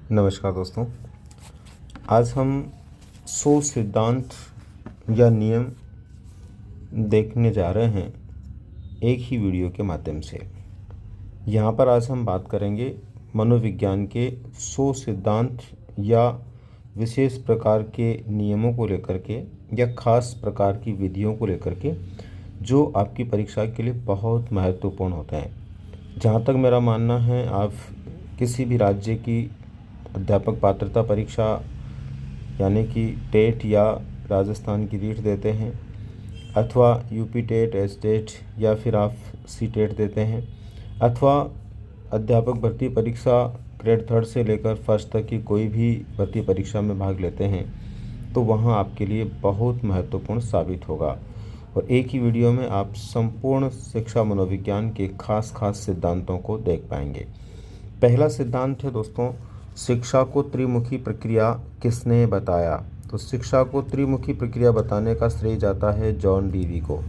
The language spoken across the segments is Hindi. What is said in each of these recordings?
नमस्कार दोस्तों। आज हम 100 सिद्धांत या नियम देखने जा रहे हैं एक ही वीडियो के माध्यम से। यहाँ पर आज हम बात करेंगे मनोविज्ञान के 100 सिद्धांत या विशेष प्रकार के नियमों को लेकर के या खास प्रकार की विधियों को लेकर के जो आपकी परीक्षा के लिए बहुत महत्वपूर्ण होते हैं। जहाँ तक मेरा मानना है, आप किसी भी राज्य की अध्यापक पात्रता परीक्षा यानी कि टेट या राजस्थान की रीट देते हैं, अथवा यूपी टेट, एस टेट या फिर आप सी टेट देते हैं, अथवा अध्यापक भर्ती परीक्षा ग्रेड 3 से लेकर फर्स्ट तक की कोई भी भर्ती परीक्षा में भाग लेते हैं, तो वहाँ आपके लिए बहुत महत्वपूर्ण साबित होगा। और एक ही वीडियो में आप संपूर्ण शिक्षा मनोविज्ञान के खास सिद्धांतों को देख पाएंगे। पहला सिद्धांत है दोस्तों, शिक्षा को त्रिमुखी प्रक्रिया किसने बताया? तो शिक्षा को त्रिमुखी प्रक्रिया बताने का श्रेय जाता है जॉन डीवी को।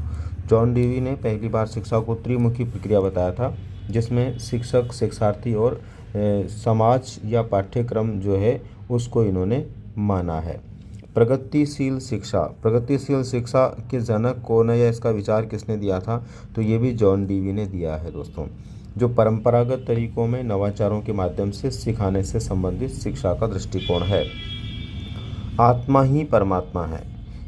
जॉन डीवी ने पहली बार शिक्षा को त्रिमुखी प्रक्रिया बताया था, जिसमें शिक्षक, शिक्षार्थी और समाज या पाठ्यक्रम जो है उसको इन्होंने माना है। प्रगतिशील शिक्षा के जनक कौन है या इसका विचार किसने दिया था? तो ये भी जॉन डीवी ने दिया है दोस्तों। जो परंपरागत तरीकों में नवाचारों के माध्यम से सिखाने से संबंधित शिक्षा का दृष्टिकोण है। आत्मा ही परमात्मा है,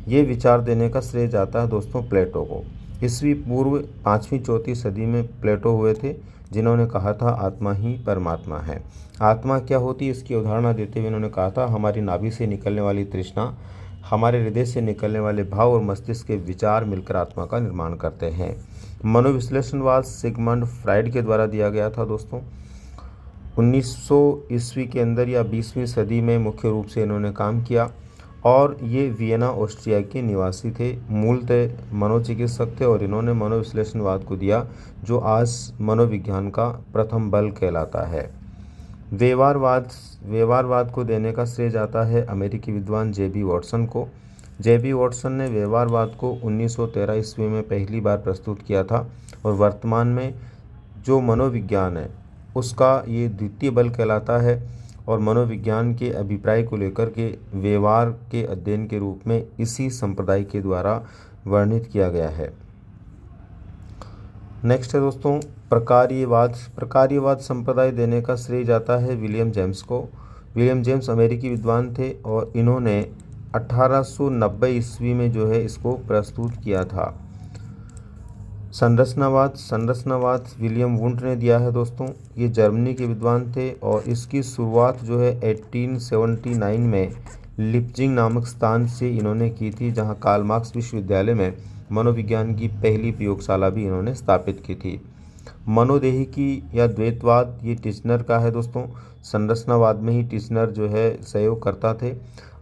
ये विचार देने का श्रेय जाता है दोस्तों प्लेटो को। ईस्वी पूर्व 5वीं-4वीं सदी में प्लेटो हुए थे, जिन्होंने कहा था आत्मा ही परमात्मा है। आत्मा क्या होती है, इसकी उदाहरण देते हुए इन्होंने कहा था, हमारी नाभि से निकलने वाली तृष्णा, हमारे हृदय से निकलने वाले भाव और मस्तिष्क के विचार मिलकर आत्मा का निर्माण करते हैं। मनोविश्लेषणवाद सिगमंड फ्राइड के द्वारा दिया गया था दोस्तों। 1900 ईस्वी के अंदर या 20वीं सदी में मुख्य रूप से इन्होंने काम किया और ये वियना ऑस्ट्रिया के निवासी थे। मूलतः मनोचिकित्सक थे और इन्होंने मनोविश्लेषणवाद को दिया, जो आज मनोविज्ञान का प्रथम बल कहलाता है। व्यवहारवाद को देने का श्रेय जाता है अमेरिकी विद्वान जे.बी. वॉटसन को। जे.बी. वॉटसन ने व्यवहारवाद को 1913 ईस्वी में पहली बार प्रस्तुत किया था और वर्तमान में जो मनोविज्ञान है उसका ये द्वितीय बल कहलाता है और मनोविज्ञान के अभिप्राय को लेकर के व्यवहार के अध्ययन के रूप में इसी संप्रदाय के द्वारा वर्णित किया गया है। नेक्स्ट है दोस्तों प्रकार्यवाद संप्रदाय देने का श्रेय जाता है विलियम जेम्स को। विलियम जेम्स अमेरिकी विद्वान थे और इन्होंने 1890 ईस्वी में जो है इसको प्रस्तुत किया था। संरचनावाद विलियम वुंड ने दिया है दोस्तों। ये जर्मनी के विद्वान थे और इसकी शुरुआत जो है 1879 में लिप्जिंग नामक स्थान से इन्होंने की थी, जहां कार्ल मार्क्स विश्वविद्यालय में मनोविज्ञान की पहली प्रयोगशाला भी इन्होंने स्थापित की थी। मनोदेहिकी या द्वैतवाद ये टिचनर का है दोस्तों। संरचनावाद में ही टिचनर जो है सहयोग करता थे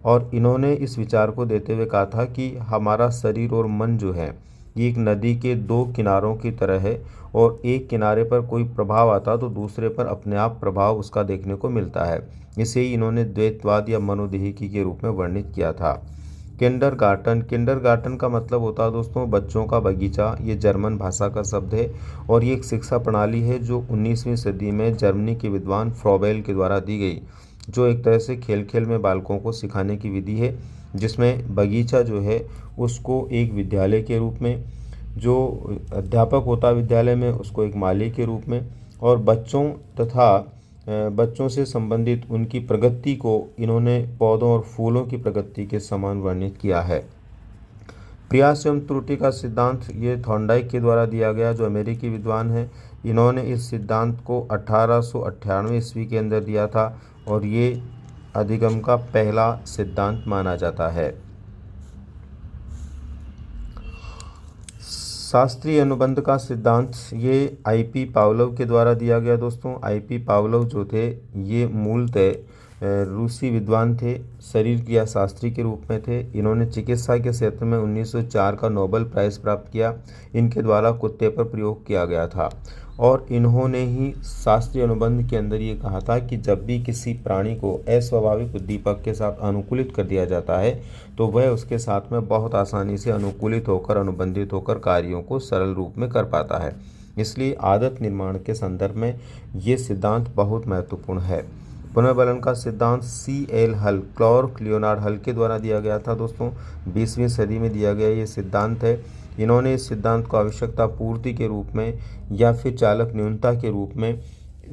और इन्होंने इस विचार को देते हुए कहा था कि हमारा शरीर और मन जो है ये एक नदी के दो किनारों की तरह है और एक किनारे पर कोई प्रभाव आता तो दूसरे पर अपने आप प्रभाव उसका देखने को मिलता है। इसे ही इन्होंने द्वैतवाद या मनोदेहिकी के रूप में वर्णित किया था। किंडरगार्टन का मतलब होता है दोस्तों बच्चों का बगीचा। ये जर्मन भाषा का शब्द है और ये एक शिक्षा प्रणाली है जो 19वीं सदी में जर्मनी के विद्वान फ्रॉबेल के द्वारा दी गई, जो एक तरह से खेल खेल में बालकों को सिखाने की विधि है, जिसमें बगीचा जो है उसको एक विद्यालय के रूप में, जो अध्यापक होता है विद्यालय में उसको एक माली के रूप में, और बच्चों से संबंधित उनकी प्रगति को इन्होंने पौधों और फूलों की प्रगति के समान वर्णित किया है। प्रयास एवं त्रुटि का सिद्धांत ये थॉर्नडाइक के द्वारा दिया गया, जो अमेरिकी विद्वान है। इन्होंने इस सिद्धांत को 1898 ईस्वी के अंदर दिया था और ये अधिगम का पहला सिद्धांत माना जाता है। शास्त्रीय अनुबंध का सिद्धांत ये आई.पी. पावलोव के द्वारा दिया गया दोस्तों। आई.पी. पावलोव जो थे ये मूलतः रूसी विद्वान थे, शरीर क्रिया शास्त्री के रूप में थे। इन्होंने चिकित्सा के क्षेत्र में 1904 का नोबेल प्राइज़ प्राप्त किया। इनके द्वारा कुत्ते पर प्रयोग किया गया था और इन्होंने ही शास्त्रीय अनुबंध के अंदर ये कहा था कि जब भी किसी प्राणी को अस्वाभाविक उद्दीपक के साथ अनुकूलित कर दिया जाता है तो वह उसके साथ में बहुत आसानी से अनुकूलित होकर, अनुबंधित होकर कार्यों को सरल रूप में कर पाता है। इसलिए आदत निर्माण के संदर्भ में ये सिद्धांत बहुत महत्वपूर्ण है। पुनर्बलन का सिद्धांत CL हल, क्लॉर्क लियोनार्ड हल के द्वारा दिया गया था दोस्तों। 20वीं सदी में दिया गया ये सिद्धांत है। इन्होंने इस सिद्धांत को आवश्यकता पूर्ति के रूप में या फिर चालक न्यूनता के रूप में,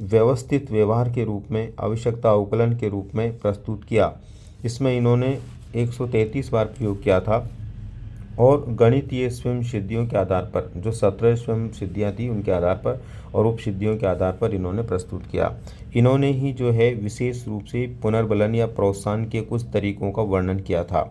व्यवस्थित व्यवहार के रूप में, आवश्यकता अवकलन के रूप में प्रस्तुत किया। इसमें इन्होंने 133 बार प्रयोग किया था और गणितीय स्वयं सिद्धियों के आधार पर, जो 17 स्वयं सिद्धियाँ थी उनके आधार पर और उपसिद्धियों के आधार पर इन्होंने प्रस्तुत किया। इन्होंने ही जो है विशेष रूप से पुनर्बलन या प्रोत्साहन के कुछ तरीकों का वर्णन किया था।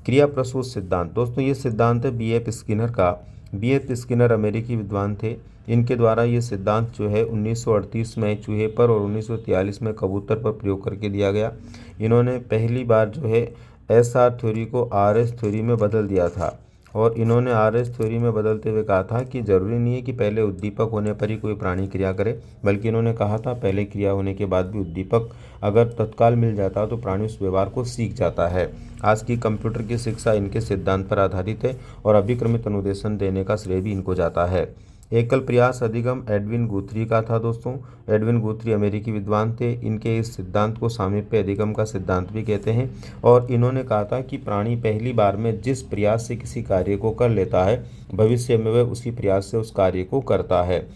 क्रिया प्रसूत सिद्धांत, दोस्तों ये सिद्धांत है B.F. स्किनर का। B.F. स्किनर अमेरिकी विद्वान थे। इनके द्वारा ये सिद्धांत जो है 1938 में चूहे पर और 1943 में कबूतर पर प्रयोग करके दिया गया। इन्होंने पहली बार जो है SR थ्योरी को RS थ्योरी में बदल दिया था और इन्होंने RS थ्योरी में बदलते हुए कहा था कि ज़रूरी नहीं है कि पहले उद्दीपक होने पर ही कोई प्राणी क्रिया करे, बल्कि इन्होंने कहा था पहले क्रिया होने के बाद भी उद्दीपक अगर तत्काल मिल जाता तो प्राणी उस व्यवहार को सीख जाता है। आज की कंप्यूटर की शिक्षा इनके सिद्धांत पर आधारित है और अभिक्रमित अनुदेशन देने का श्रेय भी इनको जाता है। एकल प्रयास अधिगम एडविन गुथरी का था दोस्तों। एडविन गुथरी अमेरिकी विद्वान थे। इनके इस सिद्धांत को सामीप्य अधिगम का सिद्धांत भी कहते हैं और इन्होंने कहा था कि प्राणी पहली बार में जिस प्रयास से किसी कार्य को कर लेता है, भविष्य में वह उसी प्रयास से उस कार्य को करता है।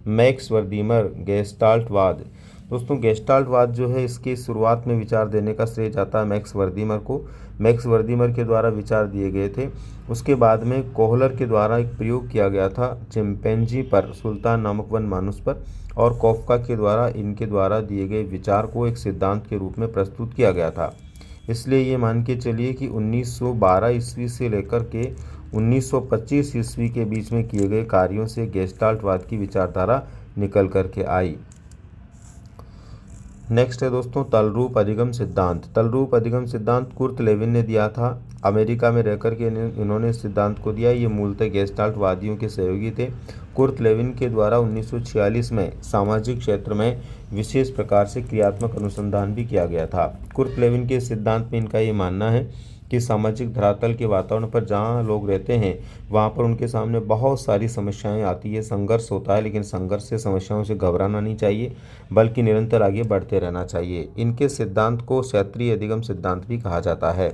मैक्स वर्दीमर गेस्टाल्टवाद, दोस्तों गेस्टाल्टवाद जो है इसकी शुरुआत में विचार देने का श्रेय जाता है मैक्स वर्दीमर को। मैक्स वर्दीमर के द्वारा विचार दिए गए थे। उसके बाद में कोहलर के द्वारा एक प्रयोग किया गया था चिंपैंजी पर, सुल्तान नामक वन मानुस पर, और कॉफका के द्वारा इनके द्वारा दिए गए विचार को एक सिद्धांत के रूप में प्रस्तुत किया गया था। इसलिए ये मान के चलिए कि 1912 ईस्वी से लेकर के 1925 ईस्वी के बीच में किए गए कार्यों से गेस्टाल्टवाद की विचारधारा निकल करके आई। नेक्स्ट है दोस्तों तलरूप अधिगम सिद्धांत। तलरूप अधिगम सिद्धांत कुर्ट लेविन ने दिया था। अमेरिका में रहकर के इन्होंने इस सिद्धांत को दिया। ये मूलतः गेस्टाल्टवादियों के सहयोगी थे। कुर्ट लेविन के द्वारा 1946 में सामाजिक क्षेत्र में विशेष प्रकार से क्रियात्मक अनुसंधान भी किया गया था। कुर्ट लेविन के सिद्धांत में इनका ये मानना है कि सामाजिक धरातल के वातावरण पर जहाँ लोग रहते हैं वहाँ पर उनके सामने बहुत सारी समस्याएं आती है, संघर्ष होता है, लेकिन संघर्ष से, समस्याओं से घबराना नहीं चाहिए, बल्कि निरंतर आगे बढ़ते रहना चाहिए। इनके सिद्धांत को क्षेत्रीय अधिगम सिद्धांत भी कहा जाता है।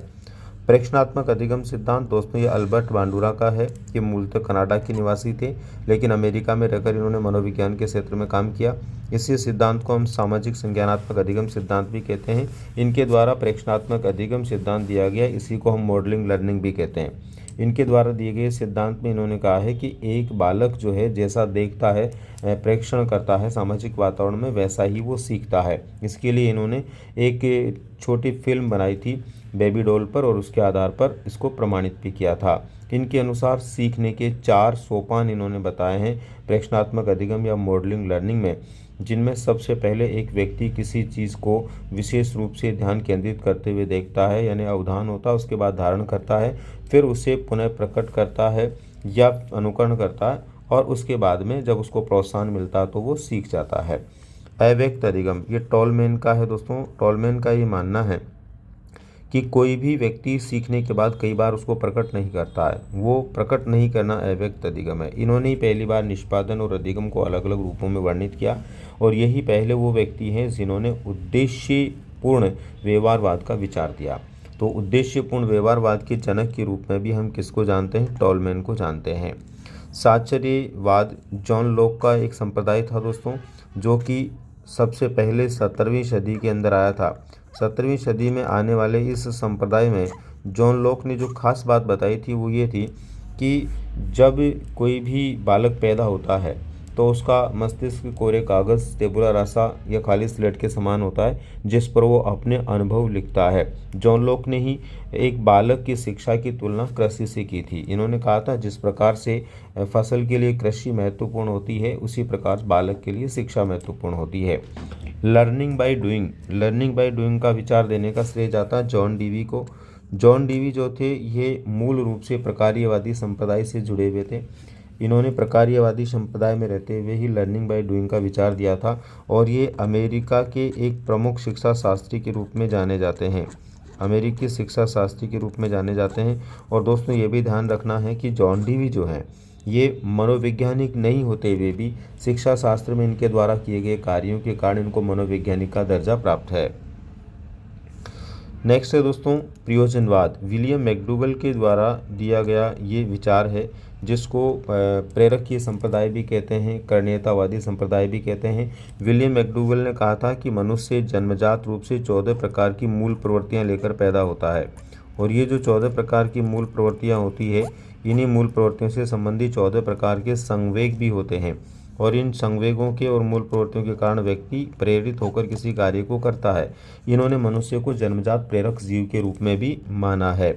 प्रेक्षणात्मक अधिगम सिद्धांत, दोस्तों ये अल्बर्ट बांडुरा का है। ये मूलतः कनाडा के निवासी थे, लेकिन अमेरिका में रहकर इन्होंने मनोविज्ञान के क्षेत्र में काम किया। इसी सिद्धांत को हम सामाजिक संज्ञानात्मक अधिगम सिद्धांत भी कहते हैं। इनके द्वारा प्रेक्षणात्मक अधिगम सिद्धांत दिया गया, इसी को हम मॉडलिंग लर्निंग भी कहते हैं। इनके द्वारा दिए गए सिद्धांत में इन्होंने कहा है कि एक बालक जो है जैसा देखता है, प्रेक्षण करता है सामाजिक वातावरण में, वैसा ही वो सीखता है। इसके लिए इन्होंने एक छोटी फिल्म बनाई थी बेबी डॉल पर और उसके आधार पर इसको प्रमाणित भी किया था। इनके अनुसार सीखने के 4 सोपान इन्होंने बताए हैं प्रेक्षणात्मक अधिगम या मॉडलिंग लर्निंग में, जिनमें सबसे पहले एक व्यक्ति किसी चीज़ को विशेष रूप से ध्यान केंद्रित करते हुए देखता है, यानी अवधान होता है, उसके बाद धारण करता है, फिर उसे पुनः प्रकट करता है या अनुकरण करता है, और उसके बाद में जब उसको प्रोत्साहन मिलता है तो वो सीख जाता है। अव्यक्त अधिगम, ये टॉलमैन का है दोस्तों। टॉलमैन का ये मानना है कि कोई भी व्यक्ति सीखने के बाद कई बार उसको प्रकट नहीं करता है, वो प्रकट नहीं करना अव्यक्त अधिगम है। इन्होंने ही पहली बार निष्पादन और अधिगम को अलग अलग रूपों में वर्णित किया और यही पहले वो व्यक्ति हैं जिन्होंने उद्देश्यपूर्ण व्यवहारवाद का विचार दिया। तो उद्देश्यपूर्ण व्यवहारवाद के जनक के रूप में भी हम किसको जानते हैं? टॉलमैन को जानते हैं। साहचर्यवाद जॉन लॉक का एक संप्रदाय था दोस्तों, जो कि सबसे पहले 17वीं सदी के अंदर आया था। 17वीं सदी में आने वाले इस संप्रदाय में जॉन लॉक ने जो खास बात बताई थी वो ये थी कि जब कोई भी बालक पैदा होता है तो उसका मस्तिष्क कोरे कागज़, टेबुला रासा या खाली स्लेट के समान होता है, जिस पर वो अपने अनुभव लिखता है। जॉन लॉक ने ही एक बालक की शिक्षा की तुलना कृषि से की थी। इन्होंने कहा था जिस प्रकार से फसल के लिए कृषि महत्वपूर्ण होती है, उसी प्रकार बालक के लिए शिक्षा महत्वपूर्ण होती है। Learning by doing, learning by doing का विचार देने का श्रेय जाता है जॉन डीवी को। जॉन डीवी जो थे ये मूल रूप से प्रकार्यवादी संप्रदाय से जुड़े हुए थे। इन्होंने प्रकार्यवादी संप्रदाय में रहते हुए ही लर्निंग बाय डूइंग का विचार दिया था और ये अमेरिका के एक प्रमुख शिक्षा शास्त्री के रूप में जाने जाते हैं। अमेरिकी शिक्षा शास्त्री के रूप में जाने जाते हैं। और दोस्तों ये भी ध्यान रखना है कि जॉन डीवी जो हैं ये मनोवैज्ञानिक नहीं होते हुए भी शिक्षा शास्त्र में इनके द्वारा किए गए कार्यों के कारण इनको मनोवैज्ञानिक का दर्जा प्राप्त है। नेक्स्ट है दोस्तों प्रयोजनवाद। विलियम मैकडूगल के द्वारा दिया गया ये विचार है, जिसको प्रेरकीय संप्रदाय भी कहते हैं, कर्णीयतावादी संप्रदाय भी कहते हैं। विलियम मैकडूगल ने कहा था कि मनुष्य जन्मजात रूप से 14 प्रकार की मूल प्रवृत्तियां लेकर पैदा होता है, और ये जो 14 प्रकार की मूल प्रवृत्तियां होती है, इन्हीं मूल प्रवृत्तियों से संबंधित 14 प्रकार के संवेग भी होते हैं, और इन संवेगों के और मूल प्रवृत्तियों के कारण व्यक्ति प्रेरित होकर किसी कार्य को करता है। इन्होंने मनुष्य को जन्मजात प्रेरक जीव के रूप में भी माना है।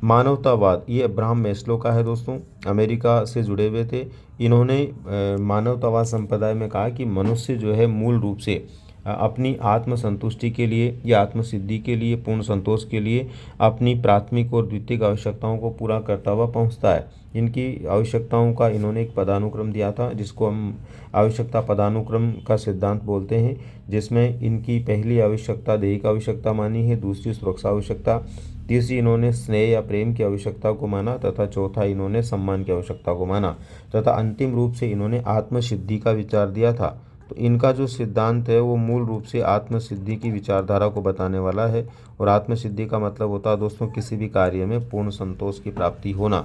मानवतावाद, ये अब्राहम मैस्लो का है दोस्तों, अमेरिका से जुड़े हुए थे। इन्होंने मानवतावाद संप्रदाय में कहा कि मनुष्य जो है मूल रूप से अपनी आत्मसंतुष्टि के लिए या आत्मसिद्धि के लिए, पूर्ण संतोष के लिए अपनी प्राथमिक और द्वितीयक आवश्यकताओं को पूरा करता हुआ पहुंचता है। इनकी आवश्यकताओं का इन्होंने एक पदानुक्रम दिया था, जिसको हम आवश्यकता पदानुक्रम का सिद्धांत बोलते हैं, जिसमें इनकी पहली आवश्यकता दैहिक आवश्यकता मानी है, दूसरी सुरक्षा आवश्यकता, तीसरी इन्होंने स्नेह या प्रेम की आवश्यकता को माना, तथा चौथा इन्होंने सम्मान की आवश्यकता को माना, तथा अंतिम रूप से इन्होंने आत्मसिद्धि का विचार दिया था। तो इनका जो सिद्धांत है वो मूल रूप से आत्मसिद्धि की विचारधारा को बताने वाला है, और आत्मसिद्धि का मतलब होता है दोस्तों किसी भी कार्य में पूर्ण संतोष की प्राप्ति होना।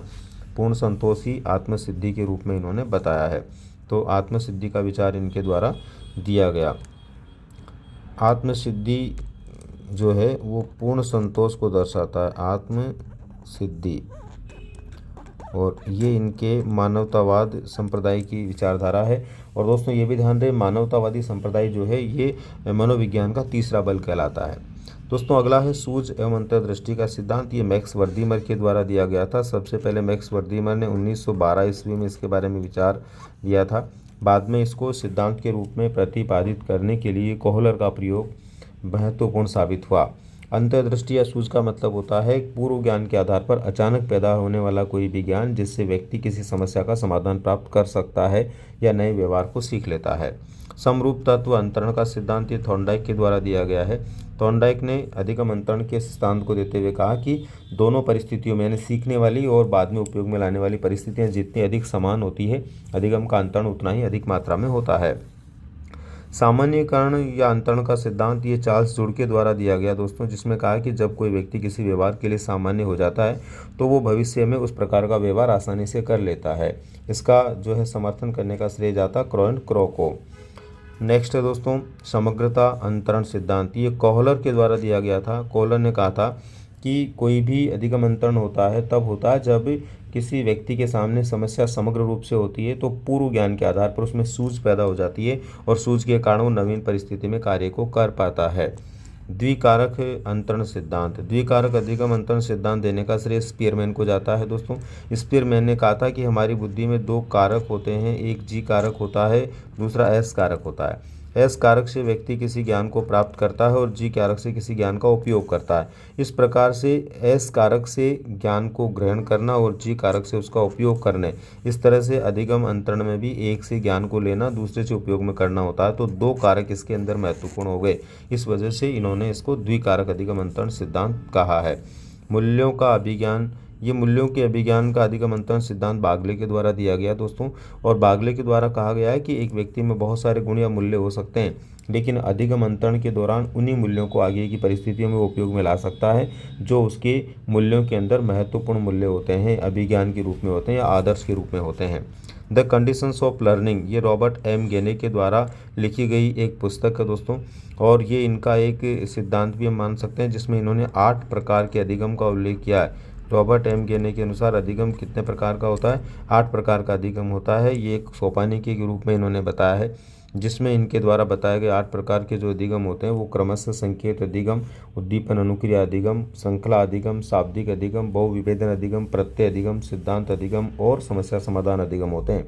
पूर्ण संतोष ही आत्मसिद्धि के रूप में इन्होंने बताया है। तो आत्मसिद्धि का विचार इनके द्वारा दिया गया। आत्मसिद्धि जो है वो पूर्ण संतोष को दर्शाता है, आत्मसिद्धि, और ये इनके मानवतावाद संप्रदाय की विचारधारा है। और दोस्तों ये भी ध्यान रहे, मानवतावादी संप्रदाय जो है ये मनोविज्ञान का तीसरा बल कहलाता है। दोस्तों अगला है सूझ एवं अंतर्दृष्टि का सिद्धांत। ये मैक्स वर्दीमर के द्वारा दिया गया था। सबसे पहले मैक्स वर्दीमर ने 1912 ईस्वी में इसके बारे में विचार दिया था। बाद में इसको सिद्धांत के रूप में प्रतिपादित करने के लिए कोहलर का प्रयोग महत्वपूर्ण साबित हुआ। अंतर्दृष्टि या सूझ का मतलब होता है पूर्व ज्ञान के आधार पर अचानक पैदा होने वाला कोई भी ज्ञान, जिससे व्यक्ति किसी समस्या का समाधान प्राप्त कर सकता है या नए व्यवहार को सीख लेता है। समरूप तत्व अंतरण का सिद्धांत ये थॉर्नडाइक के द्वारा दिया गया है। थॉर्नडाइक ने अधिगम अंतरण के सिद्धांत को देते हुए कहा कि दोनों परिस्थितियों में, यानी सीखने वाली और बाद में उपयोग में लाने वाली परिस्थितियां जितनी अधिक समान होती है, अधिगम का अंतरण उतना ही अधिक मात्रा में होता है। सामान्यीकरण या अंतरण का सिद्धांत ये चार्ल्स जुड़ के द्वारा दिया गया दोस्तों, जिसमें कहा कि जब कोई व्यक्ति किसी व्यवहार के लिए सामान्य हो जाता है तो वो भविष्य में उस प्रकार का व्यवहार आसानी से कर लेता है। इसका जो है समर्थन करने का श्रेय जाता क्रॉ एंड क्रो को। नेक्स्ट है दोस्तों समग्रता अंतरण सिद्धांत। ये कोहलर के द्वारा दिया गया था। कोहलर ने कहा था कि कोई भी अधिगम अंतरण होता है तब होता है जब किसी व्यक्ति के सामने समस्या समग्र रूप से होती है, तो पूर्व ज्ञान के आधार पर उसमें सूझ पैदा हो जाती है, और सूझ के कारण वो नवीन परिस्थिति में कार्य को कर पाता है। द्विकारक अंतरण सिद्धांत। द्विकारक अधिगम अंतरण सिद्धांत देने का श्रेय स्पीयरमैन को जाता है दोस्तों। स्पीयरमैन ने कहा था कि हमारी बुद्धि में दो कारक होते हैं, एक जी कारक होता है, दूसरा एस कारक होता है। एस कारक से व्यक्ति किसी ज्ञान को प्राप्त करता है और जी कारक से किसी ज्ञान का उपयोग करता है। इस प्रकार से एस कारक से ज्ञान को ग्रहण करना और जी कारक से उसका उपयोग करने, इस तरह से अधिगम अंतरण में भी एक से ज्ञान को लेना, दूसरे से उपयोग में करना होता है। तो दो कारक इसके अंदर महत्वपूर्ण हो गए, इस वजह से इन्होंने इसको द्विकारक अधिगम अंतरण सिद्धांत कहा है। मूल्यों का अभिज्ञान। ये मूल्यों के अभिज्ञान का अधिगम अंतरण सिद्धांत बागले के द्वारा दिया गया दोस्तों, और बागले के द्वारा कहा गया है कि एक व्यक्ति में बहुत सारे गुण या मूल्य हो सकते हैं, लेकिन अधिगम अंतरण के दौरान उन्हीं मूल्यों को आगे की परिस्थितियों में उपयोग में ला सकता है जो उसके मूल्यों के अंदर महत्वपूर्ण मूल्य होते हैं, अभिज्ञान के रूप में होते हैं या आदर्श के रूप में होते हैं। द कंडीशंस ऑफ लर्निंग, ये रॉबर्ट एम गेने के द्वारा लिखी गई एक पुस्तक है दोस्तों, और ये इनका एक सिद्धांत भी हम मान सकते हैं, जिसमें इन्होंने 8 प्रकार के अधिगम का उल्लेख किया है। रॉबर्ट एम गेने के अनुसार अधिगम कितने प्रकार का होता है? 8 प्रकार का अधिगम होता है। ये एक सोपानी के रूप में इन्होंने बताया है, जिसमें इनके द्वारा बताए गए 8 प्रकार के जो अधिगम होते हैं वो क्रमशः संकेत अधिगम, उद्दीपन अनुक्रिया अधिगम, श्रृंखला अधिगम, शाब्दिक अधिगम, बहुविभेदन अधिगम, प्रत्यय अधिगम, सिद्धांत अधिगम और समस्या समाधान अधिगम होते हैं।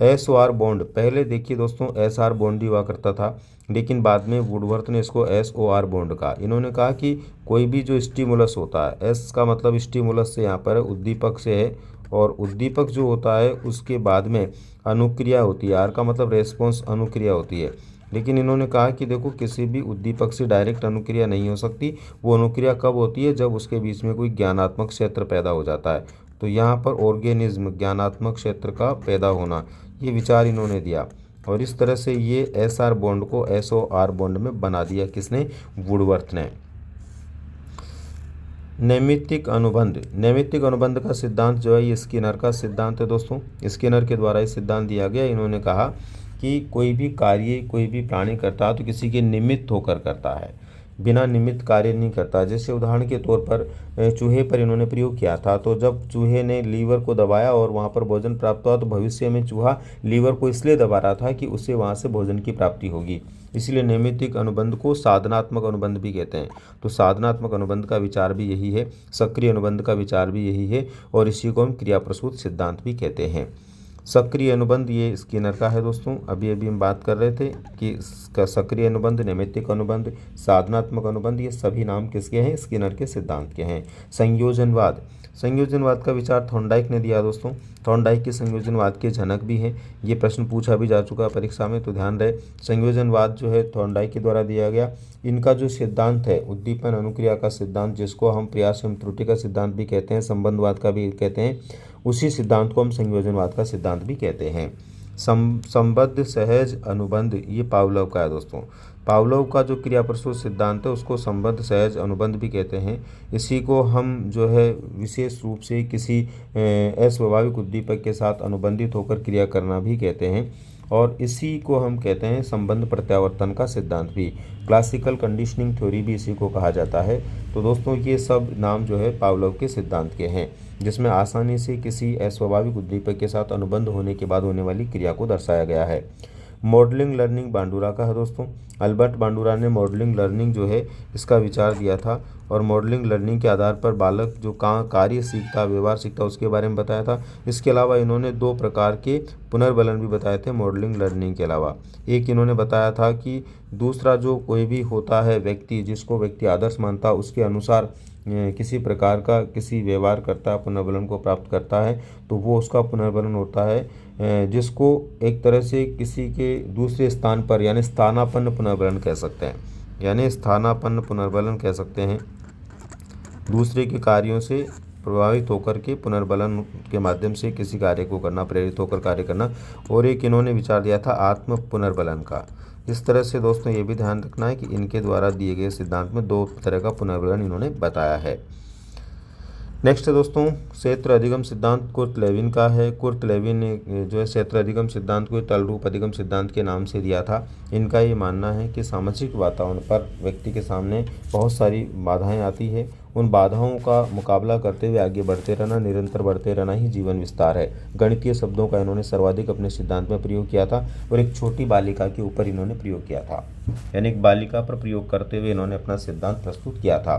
एस ओ आर बॉन्ड, पहले देखिए दोस्तों एस आर बॉन्ड ही हुआ करता था, लेकिन बाद में वुडवर्थ ने इसको एस ओ आर बॉन्ड कहा। इन्होंने कहा कि कोई भी जो स्टिमुलस होता है, एस का मतलब स्टिमुलस से यहाँ पर उद्दीपक से है, और उद्दीपक जो होता है उसके बाद में अनुक्रिया होती है, आर का मतलब रेस्पॉन्स अनुक्रिया होती है। लेकिन इन्होंने कहा कि देखो किसी भी उद्दीपक से डायरेक्ट अनुक्रिया नहीं हो सकती, वो अनुक्रिया कब होती है? जब उसके बीच में कोई ज्ञानात्मक क्षेत्र पैदा हो जाता है। तो यहाँ पर ऑर्गेनिज्म ज्ञानात्मक क्षेत्र का पैदा होना, ये विचार इन्होंने दिया। और इस तरह से ये SR बॉन्ड को SOR बॉन्ड में बना दिया, किसने? वुडवर्थ ने। नैमित्तिक अनुबंध, नैमित्तिक अनुबंध का सिद्धांत जो है ये स्किनर का सिद्धांत है दोस्तों। स्किनर के द्वारा ये सिद्धांत दिया गया। इन्होंने कहा कि कोई भी कार्य कोई भी प्राणी करता है तो किसी के निमित्त होकर करता है, बिना निमित्त कार्य नहीं करता। जैसे उदाहरण के तौर पर चूहे पर इन्होंने प्रयोग किया था। तो जब चूहे ने लीवर को दबाया और वहाँ पर भोजन प्राप्त हुआ, तो भविष्य में चूहा लीवर को इसलिए दबा रहा था कि उससे वहाँ से भोजन की प्राप्ति होगी। इसलिए नैमित्तिक अनुबंध को साधनात्मक अनुबंध भी कहते हैं। तो साधनात्मक अनुबंध का विचार भी यही है, सक्रिय अनुबंध का विचार भी यही है, और इसी को हम क्रियाप्रसूत सिद्धांत भी कहते हैं। सक्रिय अनुबंध ये स्किनर का है दोस्तों। अभी हम बात कर रहे थे कि सक्रिय अनुबंध, नैमित्तिक अनुबंध, साधनात्मक अनुबंध, ये सभी नाम किसके हैं? स्किनर के सिद्धांत के हैं। संयोजनवाद, संयोजनवाद का विचार थॉर्नडाइक ने दिया दोस्तों। थॉर्नडाइक के संयोजनवाद के जनक भी हैं। ये प्रश्न पूछा भी जा चुका है परीक्षा में, तो ध्यान रहे। संयोजनवाद जो है थॉर्नडाइक के द्वारा दिया गया। इनका जो सिद्धांत है उद्दीपन अनुक्रिया का सिद्धांत, जिसको हम प्रयास एवं त्रुटि का सिद्धांत भी कहते हैं, संबंधवाद का भी कहते हैं, उसी सिद्धांत को हम संयोजनवाद का सिद्धांत भी कहते हैं। संबद्ध सहज अनुबंध, ये पावलोव का है दोस्तों। पावलोव का जो क्रियाप्रसूत सिद्धांत है उसको संबद्ध सहज अनुबंध भी कहते हैं। इसी को हम जो है विशेष रूप से किसी अस्वाभाविक उद्दीपक के साथ अनुबंधित होकर क्रिया करना भी कहते हैं, और इसी को हम कहते हैं संबंध प्रत्यावर्तन का सिद्धांत भी। क्लासिकल कंडीशनिंग थ्योरी भी इसी को कहा जाता है। तो दोस्तों ये सब नाम जो है पावलोव के सिद्धांत के हैं, जिसमें आसानी से किसी अस्वाभाविक उद्दीपक के साथ अनुबंध होने के बाद होने वाली क्रिया को दर्शाया गया है। मॉडलिंग लर्निंग बांडुरा का है दोस्तों। अल्बर्ट बांडुरा ने मॉडलिंग लर्निंग जो है इसका विचार दिया था, और मॉडलिंग लर्निंग के आधार पर बालक जो कार्य सीखता, व्यवहार सीखता, उसके बारे में बताया था। इसके अलावा इन्होंने 2 प्रकार के पुनर्बलन भी बताए थे मॉडलिंग लर्निंग के अलावा। एक इन्होंने बताया था कि दूसरा जो कोई भी होता है व्यक्ति, जिसको व्यक्ति आदर्श मानता, उसके अनुसार किसी प्रकार का किसी व्यवहार करता है, पुनर्बलन को प्राप्त करता है, तो वो उसका पुनर्बलन होता है, जिसको एक तरह से किसी के दूसरे स्थान पर, यानी स्थानापन्न पुनर्बलन कह सकते हैं। यानी स्थानापन्न पुनर्बलन कह सकते हैं, दूसरे के कार्यों से प्रभावित होकर के पुनर्बलन के माध्यम से किसी कार्य को करना, प्रेरित होकर कार्य करना। और एक इन्होंने विचार दिया था आत्म पुनर्बलन का। इस तरह से दोस्तों ये भी ध्यान रखना है कि इनके द्वारा दिए गए सिद्धांत में 2 तरह का पुनर्बलन इन्होंने बताया है। नेक्स्ट है दोस्तों क्षेत्र अधिगम सिद्धांत कुर्ट लेविन का है। कुर्ट लेविन ने जो है क्षेत्र अधिगम सिद्धांत को तल रूप अधिगम सिद्धांत के नाम से दिया था। इनका ये मानना है कि सामाजिक वातावरण पर व्यक्ति के सामने बहुत सारी बाधाएं आती है, उन बाधाओं का मुकाबला करते हुए आगे बढ़ते रहना, निरंतर बढ़ते रहना ही जीवन विस्तार है। गणितीय शब्दों का इन्होंने सर्वाधिक अपने सिद्धांत में प्रयोग किया था, और एक छोटी बालिका के ऊपर इन्होंने प्रयोग किया था, यानी एक बालिका पर प्रयोग करते हुए इन्होंने अपना सिद्धांत प्रस्तुत किया था।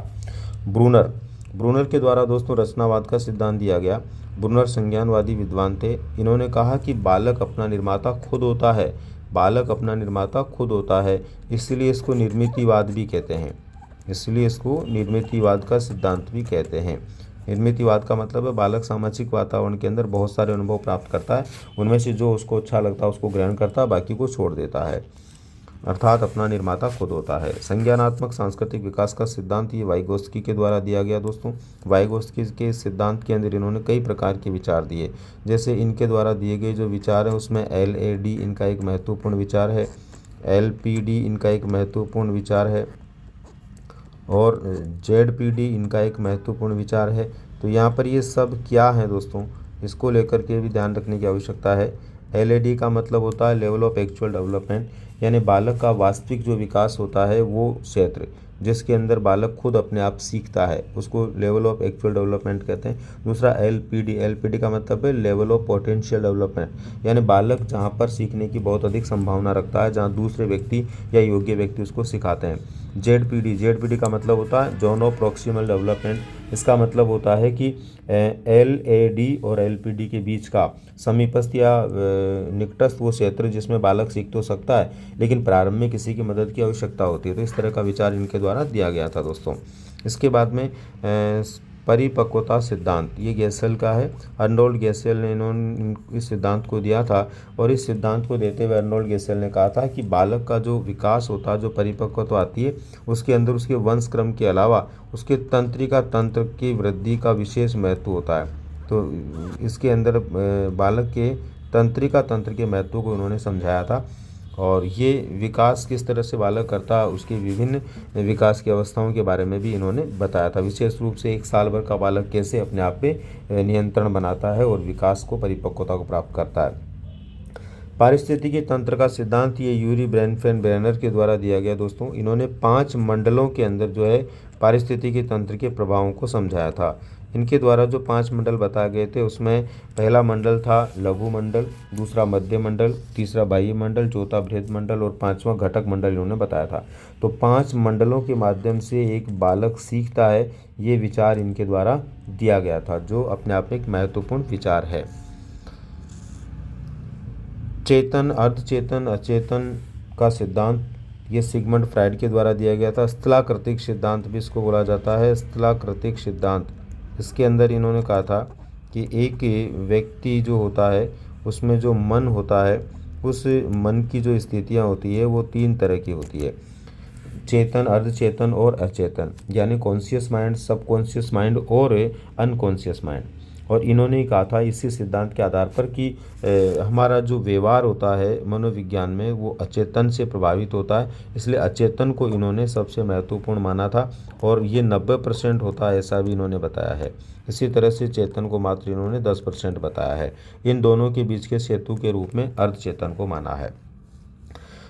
ब्रूनर के द्वारा दोस्तों रचनावाद का सिद्धांत दिया गया। ब्रूनर संज्ञानवादी विद्वान थे। इन्होंने कहा कि बालक अपना निर्माता खुद होता है, बालक अपना निर्माता खुद होता है, इसलिए इसको निर्मितिवाद भी कहते हैं, इसलिए इसको निर्मितिवाद का सिद्धांत भी कहते हैं। निर्मितिवाद का मतलब है बालक सामाजिक वातावरण के अंदर बहुत सारे अनुभव प्राप्त करता है, उनमें से जो उसको अच्छा लगता है उसको ग्रहण करता है, बाकी को छोड़ देता है, अर्थात अपना निर्माता खुद होता है। संज्ञानात्मक सांस्कृतिक विकास का सिद्धांत ये वाइगोत्स्की के द्वारा दिया गया दोस्तों। वाइगोत्स्की के सिद्धांत के अंदर इन्होंने कई प्रकार के विचार दिए। जैसे इनके द्वारा दिए गए जो विचार हैं उसमें LAD इनका एक महत्वपूर्ण विचार है, LPD इनका एक महत्वपूर्ण विचार है, और ZPD इनका एक महत्वपूर्ण विचार है। तो यहाँ पर ये सब क्या है दोस्तों, इसको लेकर के भी ध्यान रखने की आवश्यकता है। LAD का मतलब होता है लेवल ऑफ एक्चुअल डेवलपमेंट, यानी बालक का वास्तविक जो विकास होता है वो क्षेत्र जिसके अंदर बालक खुद अपने आप सीखता है उसको लेवल ऑफ एक्चुअल डेवलपमेंट कहते हैं। दूसरा LPD का मतलब है लेवल ऑफ पोटेंशियल डेवलपमेंट, यानी बालक जहाँ पर सीखने की बहुत अधिक संभावना रखता है, जहाँ दूसरे व्यक्ति या योग्य व्यक्ति उसको सिखाते हैं। ZPD का मतलब होता है जोन ऑफ प्रॉक्सिमल डेवलपमेंट। इसका मतलब होता है कि LAD और LPD के बीच का समीपस्थ या निकटस्थ वो क्षेत्र जिसमें बालक सीख तो सकता है लेकिन प्रारंभ में किसी की मदद की आवश्यकता होती है। तो इस तरह का विचार इनके द्वारा दिया गया था दोस्तों। इसके बाद में परिपक्वता सिद्धांत, ये गैसेल का है। अर्नोल्ड गैसेल ने इन्होंने इस सिद्धांत को दिया था, और इस सिद्धांत को देते हुए अर्नोल्ड गैसेल ने कहा था कि बालक का जो विकास होता है, जो परिपक्वता आती है, उसके अंदर उसके वंश क्रम के अलावा उसके तंत्रिका तंत्र की वृद्धि का विशेष महत्व होता है। तो इसके अंदर बालक के तंत्रिका तंत्र के महत्व को इन्होंने समझाया था और ये विकास किस तरह से बालक करता है उसके विभिन्न विकास की अवस्थाओं के बारे में भी इन्होंने बताया था। विशेष रूप से 1 साल भर का बालक कैसे अपने आप पे नियंत्रण बनाता है और विकास को, परिपक्वता को प्राप्त करता है। पारिस्थितिकी तंत्र का सिद्धांत ये यूरी ब्रेनर के द्वारा दिया गया। दोस्तों इन्होंने 5 मंडलों के अंदर जो है पारिस्थितिकी तंत्र के प्रभावों को समझाया था। इनके द्वारा जो 5 मंडल बताए गए थे उसमें पहला मंडल था लघु मंडल, दूसरा मध्य मंडल, तीसरा बाह्य मंडल, चौथा बृहद मंडल और 5वां घटक मंडल इन्होंने बताया था। तो 5 मंडलों के माध्यम से एक बालक सीखता है, ये विचार इनके द्वारा दिया गया था, जो अपने आप में एक महत्वपूर्ण विचार है। चेतन, अर्धचेतन, अचेतन का सिद्धांत ये सिगमंड फ्राइड के द्वारा दिया गया था। स्थलाकृतिक सिद्धांत भी इसको बोला जाता है। स्थलाकृतिक सिद्धांत, इसके अंदर इन्होंने कहा था कि एक व्यक्ति जो होता है उसमें जो मन होता है, उस मन की जो स्थितियाँ होती है वो 3 तरह की होती है, चेतन, अर्धचेतन और अचेतन, यानी कॉन्शियस माइंड, सबकॉन्शियस माइंड और अनकॉन्शियस माइंड। और इन्होंने कहा था इसी सिद्धांत के आधार पर कि हमारा जो व्यवहार होता है मनोविज्ञान में वो अचेतन से प्रभावित होता है, इसलिए अचेतन को इन्होंने सबसे महत्वपूर्ण माना था और ये 90% होता है ऐसा भी इन्होंने बताया है। इसी तरह से चेतन को मात्र इन्होंने 10% बताया है। इन दोनों के बीच के सेतु के रूप में अर्धचेतन को माना है।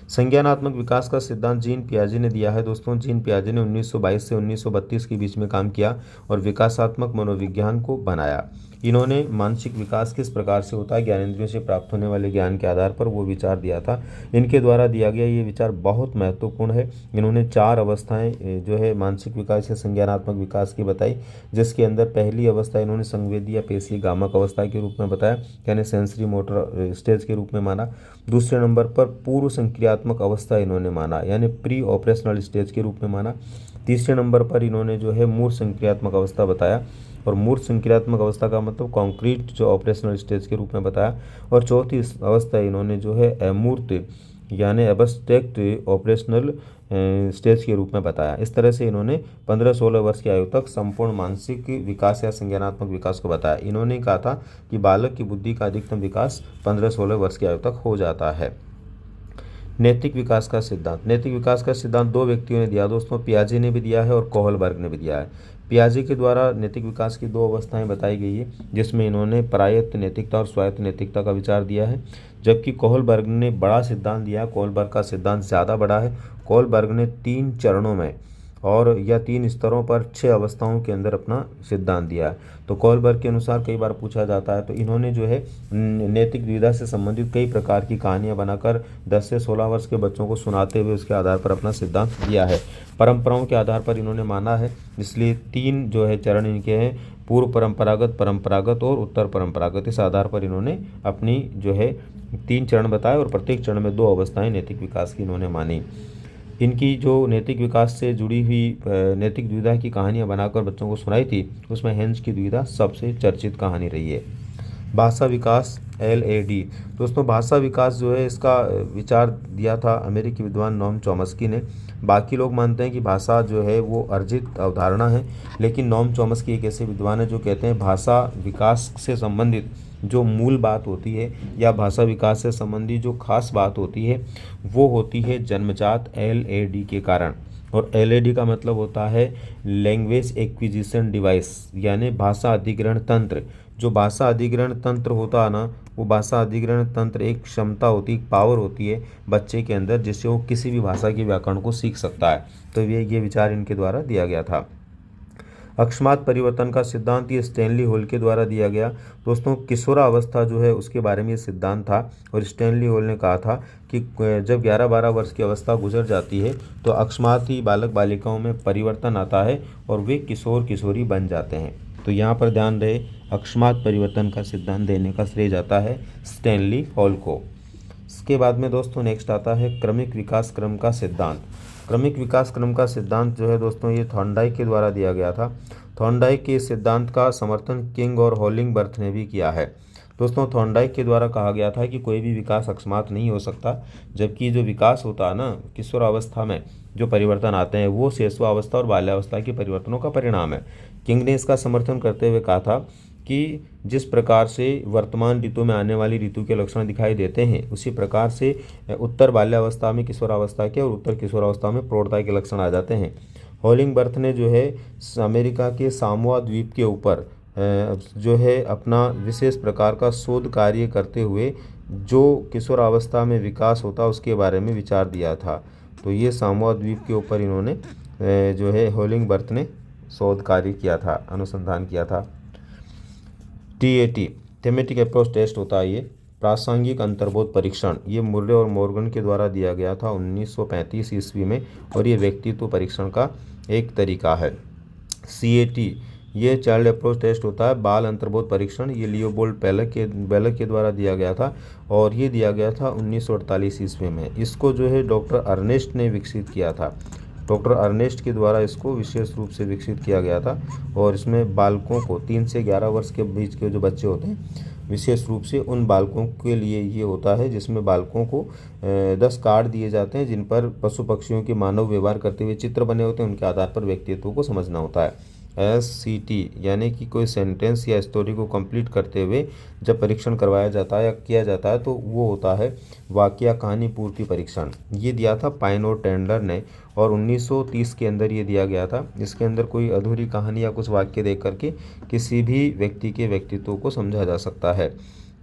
संज्ञानात्मक विकास का सिद्धांत जीन पियाजे ने दिया है। दोस्तों जीन पियाजे ने 1922 से 1932 के बीच में काम किया और विकासात्मक मनोविज्ञान को बनाया। इन्होंने मानसिक विकास किस प्रकार से होता है, ज्ञानेंद्रियों से प्राप्त होने वाले ज्ञान के आधार पर वो विचार दिया था। इनके द्वारा दिया गया ये विचार बहुत महत्वपूर्ण है। इन्होंने 4 अवस्थाएं जो है मानसिक विकास या संज्ञानात्मक विकास की बताई, जिसके अंदर पहली अवस्था इन्होंने संवेदी या पेशीय गामक अवस्था के रूप में बताया, यानी सेंसरी मोटर स्टेज के रूप में माना। दूसरे नंबर पर पूर्व संक्रियात्मक अवस्था इन्होंने माना, यानी प्री ऑपरेशनल स्टेज के रूप में माना। तीसरे नंबर पर इन्होंने जो है मूर्त संक्रियात्मक अवस्था बताया और मूर्त संक्रियात्मक अवस्था का मतलब कॉन्क्रीट जो ऑपरेशनल स्टेज के रूप में बताया। और चौथी अवस्था इन्होंने जो है अमूर्त यानी एब्स्ट्रैक्ट ऑपरेशनल स्टेज के रूप में बताया। इस तरह से इन्होंने 15-16 वर्ष की आयु तक संपूर्ण मानसिक विकास या संज्ञानात्मक विकास को बताया। इन्होंने कहा था कि बालक की बुद्धि का अधिकतम विकास 15-16 वर्ष की आयु तक हो जाता है। नैतिक विकास का सिद्धांत, नैतिक विकास का सिद्धांत 2 व्यक्तियों ने दिया। दोस्तों पियाजे ने भी दिया है और कोहलबर्ग ने भी दिया है। पियाजे के द्वारा नैतिक विकास की 2 अवस्थाएं बताई गई है, जिसमें इन्होंने परायत्त नैतिकता और स्वायत्त नैतिकता का विचार दिया है, जबकि कोहलबर्ग ने बड़ा सिद्धांत दिया है। कोहलबर्ग का सिद्धांत ज़्यादा बड़ा है। कोहलबर्ग ने 3 चरणों में और या 3 स्तरों पर 6 अवस्थाओं के अंदर अपना सिद्धांत दिया है। तो कोहलबर्ग के अनुसार कई बार पूछा जाता है, तो इन्होंने जो है नैतिक द्विधा से संबंधित कई प्रकार की कहानियां बनाकर 10 से 16 वर्ष के बच्चों को सुनाते हुए उसके आधार पर अपना सिद्धांत दिया है। परंपराओं के आधार पर इन्होंने माना है, इसलिए 3 जो है चरण इनके हैं, पूर्व परंपरागत, परंपरागत और उत्तर परंपरागत। इस आधार पर इन्होंने अपनी जो है 3 चरण बताए और प्रत्येक चरण में 2 अवस्थाएं नैतिक विकास की इन्होंने मानी। इनकी जो नैतिक विकास से जुड़ी हुई नैतिक द्विधा की कहानियाँ बनाकर बच्चों को सुनाई थी, उसमें हेंस की द्विधा सबसे चर्चित कहानी रही है। भाषा विकास LAD, दोस्तों भाषा विकास जो है इसका विचार दिया था अमेरिकी विद्वान नोम चॉम्स्की ने। बाकी लोग मानते हैं कि भाषा जो है वो अर्जित अवधारणा है, लेकिन नोम चॉम्स्की एक ऐसे विद्वान है जो कहते हैं भाषा विकास से संबंधित जो मूल बात होती है या भाषा विकास से संबंधी जो खास बात होती है वो होती है जन्मजात LAD के कारण। और LAD का मतलब होता है लैंग्वेज एक्विजिशन डिवाइस, यानी भाषा अधिग्रहण तंत्र। जो भाषा अधिग्रहण तंत्र होता है ना, वो भाषा अधिग्रहण तंत्र एक क्षमता होती है, एक पावर होती है बच्चे के अंदर, जिससे वो किसी भी भाषा के व्याकरण को सीख सकता है। तो ये विचार इनके द्वारा दिया गया था। अकस्मात परिवर्तन का सिद्धांत ये स्टैनली हॉल के द्वारा दिया गया। दोस्तों किशोरावस्था जो है उसके बारे में ये सिद्धांत था और स्टैनली हॉल ने कहा था कि जब 11-12 वर्ष की अवस्था गुजर जाती है तो अकस्मात ही बालक बालिकाओं में परिवर्तन आता है और वे किशोर किशोरी बन जाते हैं। तो यहाँ पर ध्यान रहे, अकस्मात परिवर्तन का सिद्धांत देने का श्रेय जाता है स्टैनली हॉल को। इसके बाद में दोस्तों नेक्स्ट आता है क्रमिक विकास क्रम का सिद्धांत। क्रमिक विकास क्रम का सिद्धांत जो है दोस्तों ये थॉर्नडाइक के द्वारा दिया गया था। थॉर्नडाइक के सिद्धांत का समर्थन किंग और होलिंगबर्थ ने भी किया है। दोस्तों थॉर्नडाइक के द्वारा कहा गया था कि कोई भी विकास अकस्मात नहीं हो सकता, जबकि जो विकास होता है ना किशोरावस्था में जो परिवर्तन आते हैं वो शैशवावस्था और बाल्यावस्था के परिवर्तनों का परिणाम है। किंग ने इसका समर्थन करते हुए कहा था कि जिस प्रकार से वर्तमान ऋतु में आने वाली ऋतु के लक्षण दिखाई देते हैं, उसी प्रकार से उत्तर बाल्यावस्था में किशोरावस्था के और उत्तर किशोरावस्था में प्रौढ़ता के लक्षण आ जाते हैं। होलिंगबर्थ ने जो है अमेरिका के सामोआ द्वीप के ऊपर जो है अपना विशेष प्रकार का शोध कार्य करते हुए जो किशोरावस्था में विकास होता उसके बारे में विचार दिया था। तो ये सामोआ द्वीप के ऊपर इन्होंने जो है होलिंगबर्थ ने शोध कार्य किया था, अनुसंधान किया था। TAT थेमेटिक अप्रोच टेस्ट होता है ये, प्रासंगिक अंतर्बोध परीक्षण। ये मुर्रे और मॉर्गन के द्वारा दिया गया था 1935 ईस्वी में, और ये व्यक्तित्व परीक्षण का एक तरीका है। CAT ये चाइल्ड अप्रोच टेस्ट होता है, बाल अंतर्बोध परीक्षण। ये लियोपोल्ड बेलक के द्वारा दिया गया था, और ये दिया गया था 1948 ईस्वी में। इसको जो है डॉक्टर अर्नेस्ट ने विकसित किया था। डॉक्टर अर्नेस्ट के द्वारा इसको विशेष रूप से विकसित किया गया था, और इसमें बालकों को 3 से 11 वर्ष के बीच के जो बच्चे होते हैं, विशेष रूप से उन बालकों के लिए ये होता है, जिसमें बालकों को 10 कार्ड दिए जाते हैं जिन पर पशु पक्षियों के मानव व्यवहार करते हुए चित्र बने होते हैं। उनके आधार पर व्यक्तित्व को समझना होता है। SCT यानी कि कोई सेंटेंस या स्टोरी को कंप्लीट करते हुए जब परीक्षण करवाया जाता है या किया जाता है, तो वो होता है वाक्य कहानी पूर्ति परीक्षण। ये दिया था पाइन और टेंडलर ने, और 1930 के अंदर ये दिया गया था। इसके अंदर कोई अधूरी कहानी या कुछ वाक्य देख करके किसी भी व्यक्ति के व्यक्तित्व को समझा जा सकता है।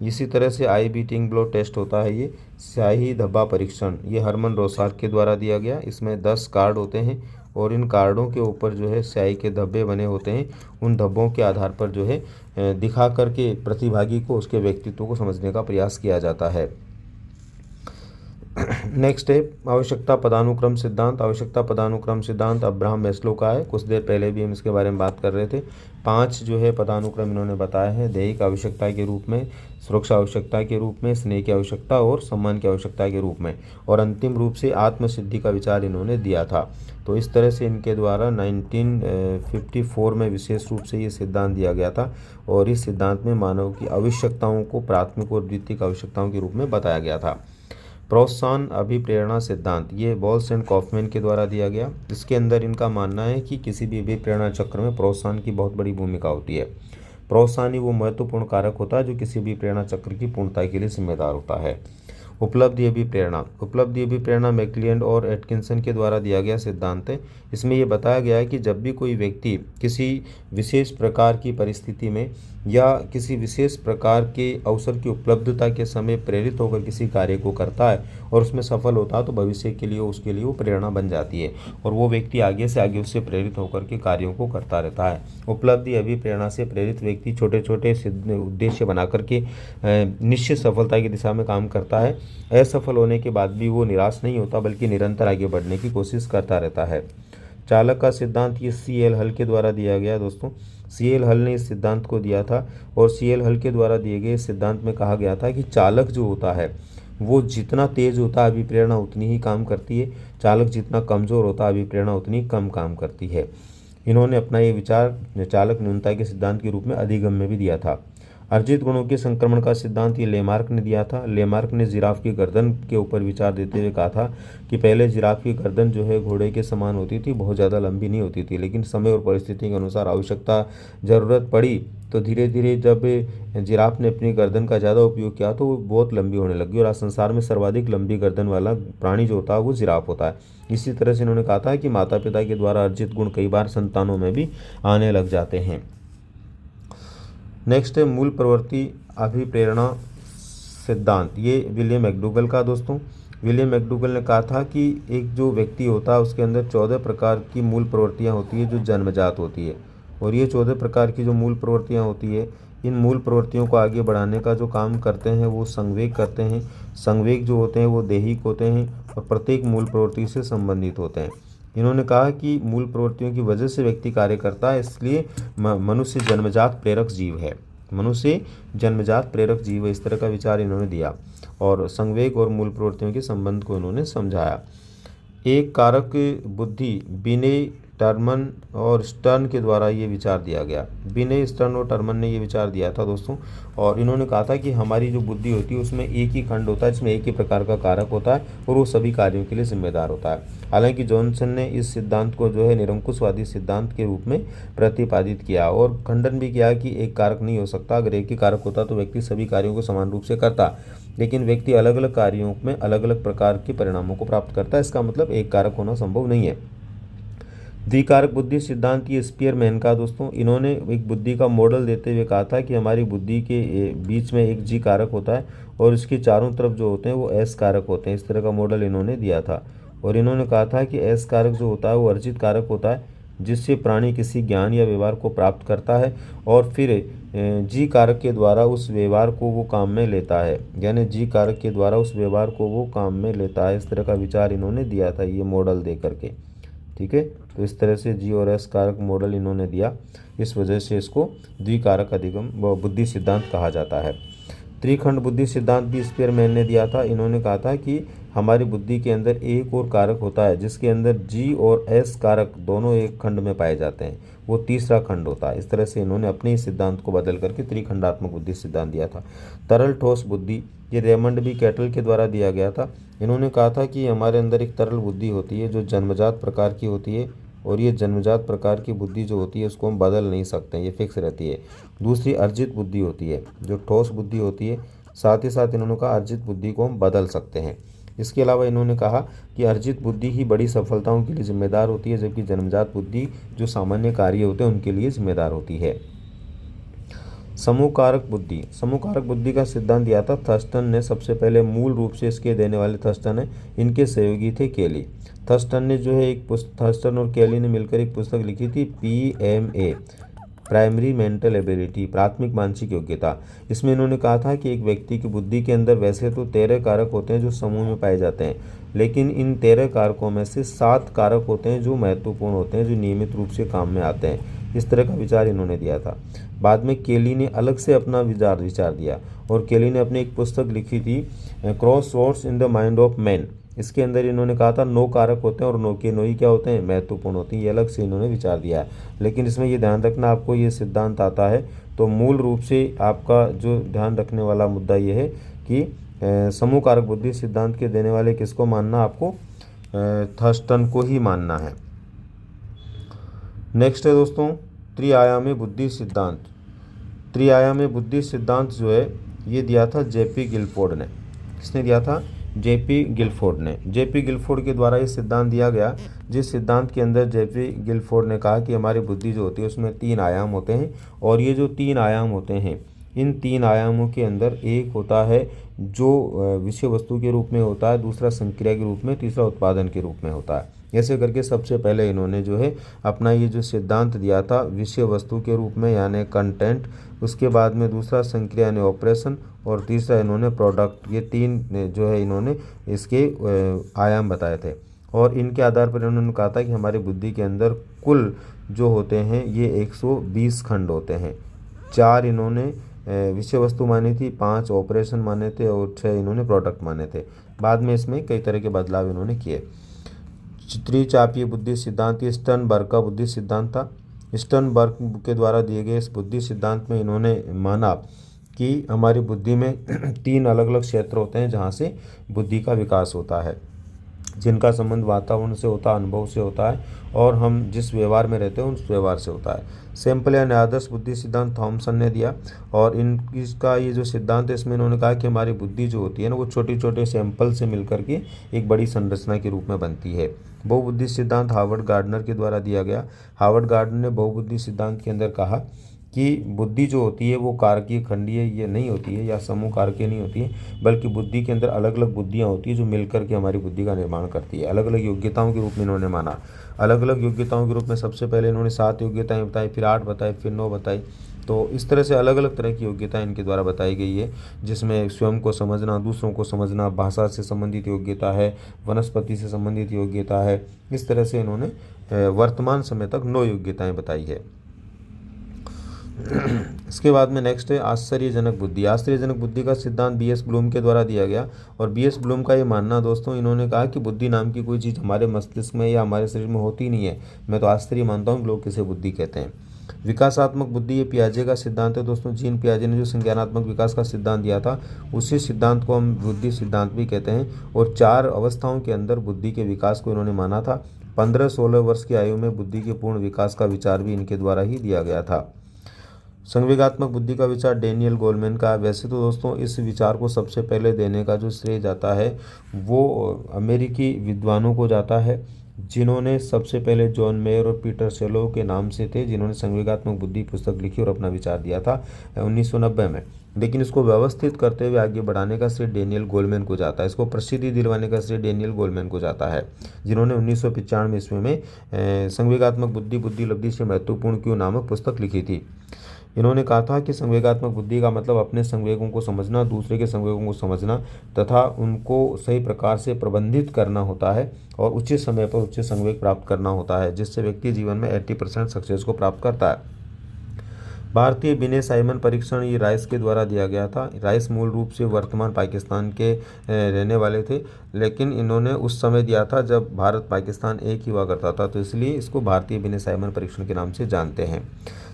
इसी तरह से आई बीटिंग ब्लो टेस्ट होता है, ये स्याही धब्बा परीक्षण। ये हरमन रोसार के द्वारा दिया गया। इसमें 10 कार्ड होते हैं, और इन कार्डों के ऊपर जो है स्याही के धब्बे बने होते हैं। उन धब्बों के आधार पर जो है दिखा करके प्रतिभागी को उसके व्यक्तित्व को समझने का प्रयास किया जाता है। नेक्स्ट है आवश्यकता पदानुक्रम सिद्धांत। आवश्यकता पदानुक्रम सिद्धांत अब्राहम मैस्लो का है। कुछ देर पहले भी हम इसके बारे में बात कर रहे थे। 5 जो है पदानुक्रम इन्होंने बताए हैं, दैहिक आवश्यकता के रूप में, सुरक्षा आवश्यकता के रूप में, स्नेह की आवश्यकता और सम्मान की आवश्यकता के रूप में, और अंतिम रूप से आत्मसिद्धि का विचार इन्होंने दिया था। तो इस तरह से इनके द्वारा 1954 में विशेष रूप से ये सिद्धांत दिया गया था, और इस सिद्धांत में मानव की आवश्यकताओं को प्राथमिक और द्वितीयक आवश्यकताओं के रूप में बताया गया था। प्रोत्साहन अभिप्रेरणा सिद्धांत, ये बॉल्स एंड कॉफमैन के द्वारा दिया गया। इसके अंदर इनका मानना है कि किसी भी अभिप्रेरणा चक्र में प्रोत्साहन की बहुत बड़ी भूमिका होती है। प्रोत्साहन ही वो महत्वपूर्ण कारक होता है जो किसी भी प्रेरणा चक्र की पूर्णता के लिए जिम्मेदार होता है। उपलब्धि अभिप्रेरणा। उपलब्धि अभिप्रेरणा मैक्लियन और एटकिंसन के द्वारा दिया गया सिद्धांत है। इसमें यह बताया गया है कि जब भी कोई व्यक्ति किसी विशेष प्रकार की परिस्थिति में या किसी विशेष प्रकार के अवसर की उपलब्धता के समय प्रेरित होकर किसी कार्य को करता है और उसमें सफल होता है, तो भविष्य के लिए उसके लिए वो प्रेरणा बन जाती है, और वो व्यक्ति आगे से आगे उससे प्रेरित होकर के कार्यों को करता रहता है। उपलब्धि अभिप्रेरणा से प्रेरित व्यक्ति छोटे छोटे उद्देश्य बना करके निश्चित सफलता की दिशा में काम करता है। असफल होने के बाद भी वो निराश नहीं होता, बल्कि निरंतर आगे बढ़ने की कोशिश करता रहता है। चालक का सिद्धांत ये CL हल के द्वारा दिया गया दोस्तों। CL हल ने इस सिद्धांत को दिया था, और CL हल के द्वारा दिए गए इस सिद्धांत में कहा गया था कि चालक जो होता है वो जितना तेज होता है अभिप्रेरणा उतनी ही काम करती है, चालक जितना कमज़ोर होता है अभिप्रेरणा उतनी कम काम करती है। इन्होंने अपना ये विचार चालक न्यूनता के सिद्धांत के रूप में अधिगम में भी दिया था। अर्जित गुणों के संक्रमण का सिद्धांत ये लेमार्क ने दिया था। लेमार्क ने जिराफ की गर्दन के ऊपर विचार देते हुए कहा था कि पहले जिराफ की गर्दन जो है घोड़े के समान होती थी, बहुत ज़्यादा लंबी नहीं होती थी, लेकिन समय और परिस्थिति के अनुसार आवश्यकता ज़रूरत पड़ी तो धीरे धीरे जब जिराफ ने अपनी गर्दन का ज़्यादा उपयोग किया तो वो बहुत लंबी होने लगी, और आज संसार में सर्वाधिक लंबी गर्दन वाला प्राणी जो होता है वो जिराफ होता है। इसी तरह से इन्होंने कहा था कि माता पिता के द्वारा अर्जित गुण कई बार संतानों में भी आने लग जाते हैं। नेक्स्ट है मूल प्रवृत्ति अभिप्रेरणा सिद्धांत। ये विलियम मैकडूगल का दोस्तों। विलियम मैकडूगल ने कहा था कि एक जो व्यक्ति होता है उसके अंदर 14 प्रकार की मूल प्रवृत्तियाँ होती है जो जन्मजात होती है, और ये 14 प्रकार की जो मूल प्रवृत्तियाँ होती है, इन मूल प्रवृत्तियों को आगे बढ़ाने का जो काम करते हैं वो संवेग करते हैं। संवेग जो होते हैं वो दैहिक होते हैं और प्रत्येक मूल प्रवृत्ति से संबंधित होते हैं। इन्होंने कहा कि मूल प्रवृत्तियों की वजह से व्यक्ति कार्य करता है, इसलिए मनुष्य जन्मजात प्रेरक जीव है। मनुष्य जन्मजात प्रेरक जीव है, इस तरह का विचार इन्होंने दिया, और संवेग और मूल प्रवृत्तियों के संबंध को इन्होंने समझाया। एक कारक बुद्धि विनय टर्मन और स्टर्न के द्वारा ये विचार दिया गया। बिने, स्टर्न और टर्मन ने ये विचार दिया था दोस्तों। और इन्होंने कहा था कि हमारी जो बुद्धि होती है उसमें एक ही खंड होता है, जिसमें एक ही प्रकार का कारक होता है और वो सभी कार्यों के लिए जिम्मेदार होता है। हालांकि जॉनसन ने इस सिद्धांत को जो है निरंकुशवादी सिद्धांत के रूप में प्रतिपादित किया और खंडन भी किया कि एक कारक नहीं हो सकता। अगर एक ही कारक होता तो व्यक्ति सभी कार्यों को समान रूप से करता, लेकिन व्यक्ति अलग अलग कार्यों में अलग अलग प्रकार के परिणामों को प्राप्त करता है। इसका मतलब एक कारक होना संभव नहीं है। द्विकारक बुद्धि सिद्धांत ये स्पीयरमैन का दोस्तों, इन्होंने एक बुद्धि का मॉडल देते हुए कहा था कि हमारी बुद्धि के बीच में एक जी कारक होता है और इसके चारों तरफ जो होते हैं वो एस कारक होते हैं। इस तरह का मॉडल इन्होंने दिया था और इन्होंने कहा था कि एस कारक जो होता है वो अर्जित कारक होता है, जिससे प्राणी किसी ज्ञान या व्यवहार को प्राप्त करता है और फिर जी कारक के द्वारा उस व्यवहार को वो काम में लेता है, यानी जी कारक के द्वारा उस व्यवहार को वो काम में लेता है। इस तरह का विचार इन्होंने दिया था ये मॉडल दे करके। ठीक है, तो इस तरह से जी और एस कारक मॉडल इन्होंने दिया, इस वजह से इसको द्विकारक अधिगम बुद्धि सिद्धांत कहा जाता है। त्रिखंड बुद्धि सिद्धांत भी स्पीयरमैन ने दिया था। इन्होंने कहा था कि हमारी बुद्धि के अंदर एक और कारक होता है जिसके अंदर जी और एस कारक दोनों एक खंड में पाए जाते हैं, वो तीसरा खंड होता है। इस तरह से इन्होंने अपने ही सिद्धांत को बदल करके त्रिखंडात्मक बुद्धि सिद्धांत दिया था। तरल ठोस बुद्धि, ये रेमंड बी कैटल के द्वारा दिया गया था। इन्होंने कहा था कि हमारे अंदर एक तरल बुद्धि होती है जो जन्मजात प्रकार की होती है और ये जन्मजात प्रकार की बुद्धि जो होती है उसको हम बदल नहीं सकते, ये फिक्स रहती है। दूसरी अर्जित बुद्धि होती है जो ठोस बुद्धि होती है, साथ ही साथ इन्होंने कहा अर्जित बुद्धि को हम बदल सकते हैं। इसके अलावा इन्होंने कहा कि अर्जित बुद्धि ही बड़ी सफलताओं के लिए जिम्मेदार होती है, जबकि जन्मजात बुद्धि जो सामान्य कार्य होते हैं उनके लिए जिम्मेदार होती है। समूह कारक बुद्धि, समूह कारक बुद्धि का सिद्धांत दिया था थर्स्टन ने सबसे पहले। मूल रूप से इसके देने वाले थर्स्टन है, इनके सहयोगी थे केली। थर्स्टन ने जो है थर्स्टन और केली ने मिलकर एक पुस्तक लिखी थी, PMA, प्राइमरी मेंटल एबिलिटी, प्राथमिक मानसिक योग्यता। इसमें इन्होंने कहा था कि एक व्यक्ति की बुद्धि के अंदर वैसे तो 13 कारक होते हैं जो समूह में पाए जाते हैं, लेकिन इन 13 कारकों में से 7 कारक होते हैं जो महत्वपूर्ण होते हैं, जो नियमित रूप से काम में आते हैं। इस तरह का विचार इन्होंने दिया था। बाद में केली ने अलग से अपना विचार दिया और केली ने अपनी एक पुस्तक लिखी थी, crossroads in the mind of man. इसके अंदर इन्होंने कहा था 9 कारक होते हैं और 9 के 9 ही क्या होते हैं, महत्वपूर्ण होते हैं। ये अलग से इन्होंने विचार दिया है, लेकिन इसमें ये ध्यान रखना आपको ये सिद्धांत आता है तो मूल रूप से आपका जो ध्यान रखने वाला मुद्दा ये है कि समूह कारक बुद्धि सिद्धांत के देने वाले किसको मानना, आपको थर्स्टन को ही मानना है। नेक्स्ट है दोस्तों त्रिआयामी बुद्धि सिद्धांत। त्रिआयामी बुद्धि सिद्धांत जो है ये दिया था JP गिलफोर्ड ने। किसने दिया था, JP गिलफोर्ड ने। JP गिलफोर्ड के द्वारा ये सिद्धांत दिया गया, जिस सिद्धांत के अंदर JP गिलफोर्ड ने कहा कि हमारी बुद्धि जो होती है उसमें 3 आयाम होते हैं और ये जो 3 आयाम होते हैं, इन 3 आयामों के अंदर एक होता है जो विषय वस्तु के रूप में होता है, दूसरा संक्रिया के रूप में, तीसरा उत्पादन के रूप में होता है। ऐसे करके सबसे पहले इन्होंने जो है अपना ये जो सिद्धांत दिया था विषय वस्तु के रूप में यानी कंटेंट, उसके बाद में दूसरा संक्रिया यानी ऑपरेशन और तीसरा इन्होंने प्रोडक्ट, ये 3 जो है इन्होंने इसके आयाम बताए थे। और इनके आधार पर इन्होंने कहा था कि हमारी बुद्धि के अंदर कुल जो होते हैं ये 120 खंड होते हैं। 4 इन्होंने विषय वस्तु मानी थी, 5 ऑपरेशन माने थे और 6 इन्होंने प्रोडक्ट माने थे। बाद में इसमें कई तरह के बदलाव इन्होंने किए। त्रिचापीय बुद्धि सिद्धांत ये स्टर्नबर्ग का बुद्धि सिद्धांत था। स्टर्नबर्ग के द्वारा दिए गए इस बुद्धि सिद्धांत में इन्होंने माना कि हमारी बुद्धि में 3 अलग अलग क्षेत्र होते हैं जहाँ से बुद्धि का विकास होता है, जिनका संबंध वातावरण से होता है, अनुभव से होता है और हम जिस व्यवहार में रहते हैं उस व्यवहार से होता है। सैंपल या आदर्श बुद्धि सिद्धांत थॉमसन ने दिया और इसका ये जो सिद्धांत है इसमें इन्होंने कहा कि हमारी बुद्धि जो होती है ना वो छोटे छोटे सैंपल से मिलकर के एक बड़ी संरचना के रूप में बनती है। बहुबुद्धि सिद्धांत हार्वर्ड गार्डनर के द्वारा दिया गया। हार्वर्ड गार्डनर ने बहुबुद्धि सिद्धांत के अंदर कहा कि बुद्धि जो होती है वो कारकीय खंडीय ये नहीं होती है या समूह कारकीय नहीं होती है, बल्कि बुद्धि के अंदर अलग अलग बुद्धियाँ होती है जो मिलकर के हमारी बुद्धि का निर्माण करती है। अलग अलग योग्यताओं के रूप में इन्होंने माना। अलग अलग योग्यताओं के रूप में सबसे पहले इन्होंने 7 योग्यताएं बताई, फिर 8 बताई, फिर 9 बताई। तो इस तरह से अलग अलग तरह की योग्यताएं इनके द्वारा बताई गई है, जिसमें स्वयं को समझना, दूसरों को समझना, भाषा से संबंधित योग्यता है, वनस्पति से संबंधित योग्यता है। इस तरह से इन्होंने वर्तमान समय तक 9 योग्यताएं बताई है। इसके बाद में नेक्स्ट है आश्चर्यजनक बुद्धि। आश्चर्यजनक बुद्धि का सिद्धांत बीएस ब्लूम के द्वारा दिया गया। और बीएस ब्लूम का ये मानना दोस्तों, इन्होंने कहा कि बुद्धि नाम की कोई चीज़ हमारे मस्तिष्क में या हमारे शरीर में होती नहीं है। मैं तो आश्चर्य मानता हूँ लोग किसे बुद्धि कहते हैं। विकासात्मक बुद्धि, ये पियाजे का सिद्धांत है दोस्तों। जीन पियाजे ने जो संज्ञानात्मक विकास का सिद्धांत दिया था, उसी सिद्धांत को हम बुद्धि सिद्धांत भी कहते हैं। और 4 अवस्थाओं के अंदर बुद्धि के विकास को इन्होंने माना था। 15-16 वर्ष की आयु में बुद्धि के पूर्ण विकास का विचार भी इनके द्वारा ही दिया गया था। संवेगात्मक बुद्धि का विचार डेनियल गोलमैन का। वैसे तो दोस्तों इस विचार को सबसे पहले देने का जो श्रेय जाता है वो अमेरिकी विद्वानों को जाता है, जिन्होंने सबसे पहले जॉन मेयर और पीटर सेलो के नाम से थे, जिन्होंने संवेगात्मक बुद्धि पुस्तक लिखी और अपना विचार दिया था 1990 में। लेकिन इसको व्यवस्थित करते हुए आगे बढ़ाने का श्रेय डेनियल गोलमैन को जाता है। इसको प्रसिद्धि दिलवाने का श्रेय डेनियल गोलमैन को जाता है, जिन्होंने 1995 ईस्वी में संवेगात्मक बुद्धि, बुद्धि लब्धि से महत्वपूर्ण क्यों नामक पुस्तक लिखी थी। इन्होंने कहा था कि संवेगात्मक बुद्धि का मतलब अपने संवेगों को समझना, दूसरे के संवेगों को समझना तथा उनको सही प्रकार से प्रबंधित करना होता है और उचित समय पर उचित संवेग प्राप्त करना होता है, जिससे व्यक्ति जीवन में 80% सक्सेस को प्राप्त करता है। भारतीय बिने साइमन परीक्षण ये राइस के द्वारा दिया गया था। राइस मूल रूप से वर्तमान पाकिस्तान के रहने वाले थे, लेकिन इन्होंने उस समय दिया था जब भारत पाकिस्तान एक ही हुआ करता था, तो इसलिए इसको भारतीय बिने साइमन परीक्षण के नाम से जानते हैं।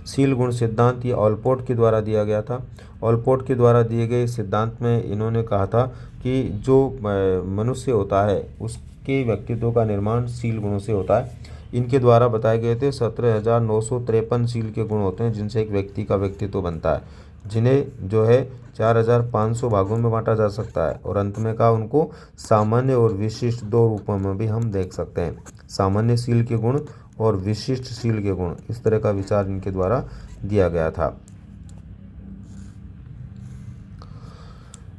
शील गुण सिद्धांत ये ऑलपोर्ट के द्वारा दिया गया था। ऑलपोर्ट के द्वारा दिए गए सिद्धांत में इन्होंने कहा था कि जो मनुष्य होता है उसके व्यक्तित्व का निर्माण शील गुणों से होता है। इनके द्वारा बताए गए थे 17,953 शील के गुण होते हैं, जिनसे एक व्यक्ति का व्यक्तित्व बनता है, जिन्हें जो है 4,500 भागों में बांटा जा सकता है। और अंत में कहा उनको सामान्य और विशिष्ट 2 रूपों में भी हम देख सकते हैं, सामान्य शील के गुण और विशिष्ट शील के गुण। इस तरह का विचार इनके द्वारा दिया गया था।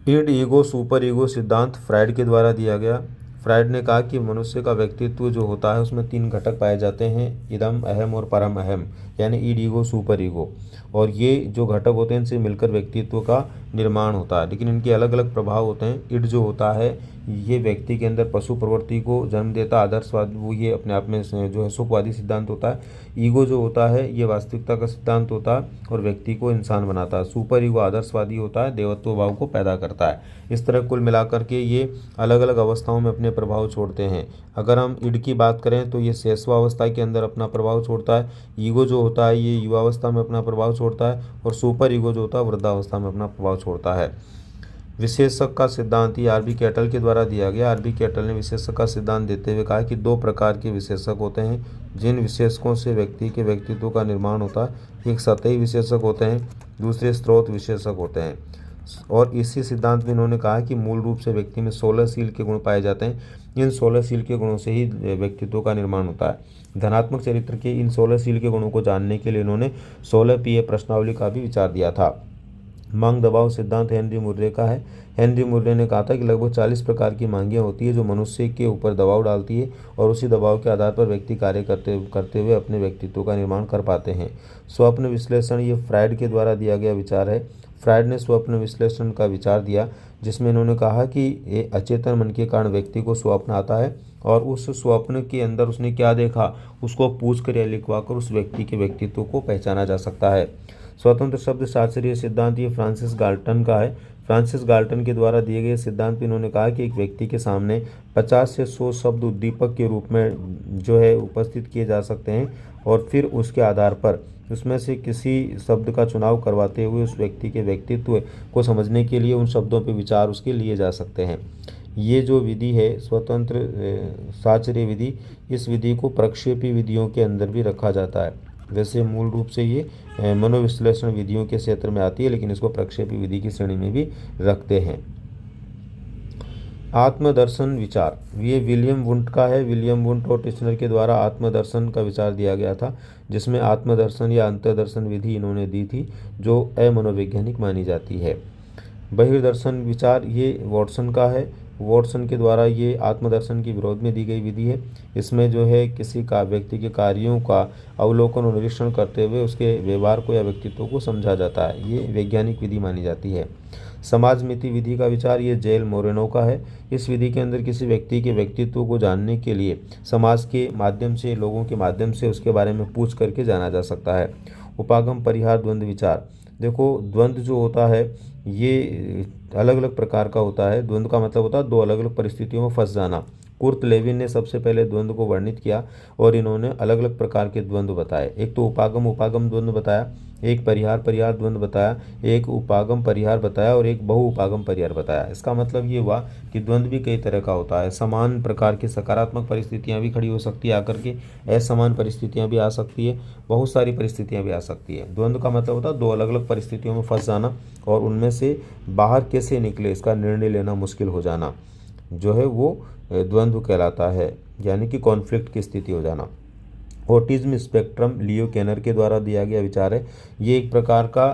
इड ईगो सुपर ईगो सिद्धांत फ्राइड के द्वारा दिया गया। फ्राइड ने कहा कि मनुष्य का व्यक्तित्व जो होता है उसमें 3 घटक पाए जाते हैं, इदम, अहम और परम अहम, यानी ईड ईगो सुपर ईगो। और ये जो घटक होते हैं इनसे मिलकर व्यक्तित्व का निर्माण होता है, लेकिन इनके अलग अलग प्रभाव होते हैं। इड जो होता है ये व्यक्ति के अंदर पशु प्रवृत्ति को जन्म देता है, आदर्शवाद, वो ये अपने आप में जो है सुखवादी सिद्धांत होता है। ईगो जो होता है ये वास्तविकता का सिद्धांत होता है और व्यक्ति को इंसान बनाता है। सुपर ईगो आदर्शवादी होता है, देवत्व भाव को पैदा करता है। इस तरह कुल मिलाकर के ये अलग अलग अवस्थाओं में अपने प्रभाव छोड़ते हैं। अगर हम इड की बात करें तो ये शैशवावस्था के अंदर अपना प्रभाव छोड़ता है। ईगो जो होता है ये युवावस्था में अपना प्रभाव छोड़ता है और सुपर ईगो जो होता है वृद्धावस्था में अपना प्रभाव छोड़ता है। विशेषक का सिद्धांत ये आरबी कैटल के द्वारा दिया गया। आरबी कैटल ने विशेषक का सिद्धांत देते हुए कहा कि 2 प्रकार के विशेषक होते हैं, जिन विशेषकों से व्यक्ति के व्यक्तित्व का निर्माण होता है। एक सतही विशेषक होते हैं, दूसरे स्रोत विशेषक होते हैं। और इसी सिद्धांत में इन्होंने कहा कि मूल रूप से व्यक्ति में 16 शील के गुण पाए जाते हैं। इन 16 शील के गुणों से ही व्यक्तित्व का निर्माण होता है। धनात्मक चरित्र के इन 16 शील के गुणों को जानने के लिए इन्होंने 16 पीए प्रश्नावली का भी विचार दिया था। मांग दबाव सिद्धांत हेनरी मुर्रे का है। हेनरी मुर्रे ने कहा था कि लगभग 40 प्रकार की मांगें होती है जो मनुष्य के ऊपर दबाव डालती है और उसी दबाव के आधार पर व्यक्ति कार्य करते हुए अपने व्यक्तित्व का निर्माण कर पाते हैं। स्वप्न विश्लेषण ये फ्राइड के द्वारा दिया गया विचार है। फ्राइड ने स्वप्न विश्लेषण का विचार दिया, जिसमें इन्होंने कहा कि अचेतन मन के कारण व्यक्ति को स्वप्न आता है और उस स्वप्न के अंदर उसने क्या देखा उसको पूछ कर या लिखवा कर उस व्यक्ति के व्यक्तित्व को पहचाना जा सकता है। स्वतंत्र शब्द शास्त्रीय सिद्धांत ये फ्रांसिस गाल्टन का है। फ्रांसिस गाल्टन के द्वारा दिए गए सिद्धांत में इन्होंने कहा कि एक व्यक्ति के सामने 50 से 100 शब्द उद्दीपक के रूप में जो है उपस्थित किए जा सकते हैं और फिर उसके आधार पर उसमें से किसी शब्द का चुनाव करवाते हुए उस व्यक्ति के व्यक्तित्व को समझने के लिए उन शब्दों पर विचार उसके लिए जा सकते हैं। ये जो विधि है स्वतंत्र साचर्य विधि, इस विधि को प्रक्षेपी विधियों के अंदर भी रखा जाता है। वैसे मूल रूप से ये मनोविश्लेषण विधियों के क्षेत्र में आती है, लेकिन इसको प्रक्षेपी विधि की श्रेणी में भी रखते हैं। आत्मदर्शन विचार ये विलियम वुंट का है। विलियम वुंट और टिश्नर के द्वारा आत्मदर्शन का विचार दिया गया था, जिसमें आत्मदर्शन या अंतर्दर्शन विधि इन्होंने दी थी जो अमनोवैज्ञानिक मानी जाती है। बहिर्दर्शन विचार ये वॉटसन का है। वॉटसन के द्वारा ये आत्मदर्शन के विरोध में दी गई विधि है। इसमें जो है किसी का व्यक्ति के कार्यों का अवलोकन और निरीक्षण करते हुए उसके व्यवहार को या व्यक्तित्व को समझा जाता है। ये वैज्ञानिक विधि मानी जाती है। समाजमिति विधि का विचार ये जेल मोरेनो का है। इस विधि के अंदर किसी व्यक्ति के व्यक्तित्व को जानने के लिए समाज के माध्यम से, लोगों के माध्यम से उसके बारे में पूछ करके जाना जा सकता है। उपागम परिहार द्वंद्व विचार। देखो द्वंद्व जो होता है ये अलग अलग प्रकार का होता है। द्वंद्व का मतलब होता है दो अलग अलग परिस्थितियों में फंस जाना। कुर्ट लेविन ने सबसे पहले द्वंद्व को वर्णित किया और इन्होंने अलग अलग प्रकार के द्वंद्व बताए। एक तो उपागम द्वंद्व बताया, एक परिहार द्वंद्व बताया, एक उपागम परिहार बताया और एक बहु उपागम परिहार बताया। इसका मतलब ये हुआ कि द्वंद्व भी कई तरह का होता है। समान प्रकार की सकारात्मक परिस्थितियाँ भी खड़ी हो सकती है आकर के, असमान परिस्थितियाँ भी आ सकती है, बहुत सारी परिस्थितियाँ भी आ सकती है। द्वंद्व का मतलब होता है दो अलग अलग परिस्थितियों में फंस जाना और उनमें से बाहर कैसे निकले इसका निर्णय लेना मुश्किल हो जाना, जो है वो द्वंद्व कहलाता है, यानी कि कॉन्फ्लिक्ट की स्थिति हो जाना। ऑटिज्म स्पेक्ट्रम लियो केनर के द्वारा दिया गया विचार है। ये एक प्रकार का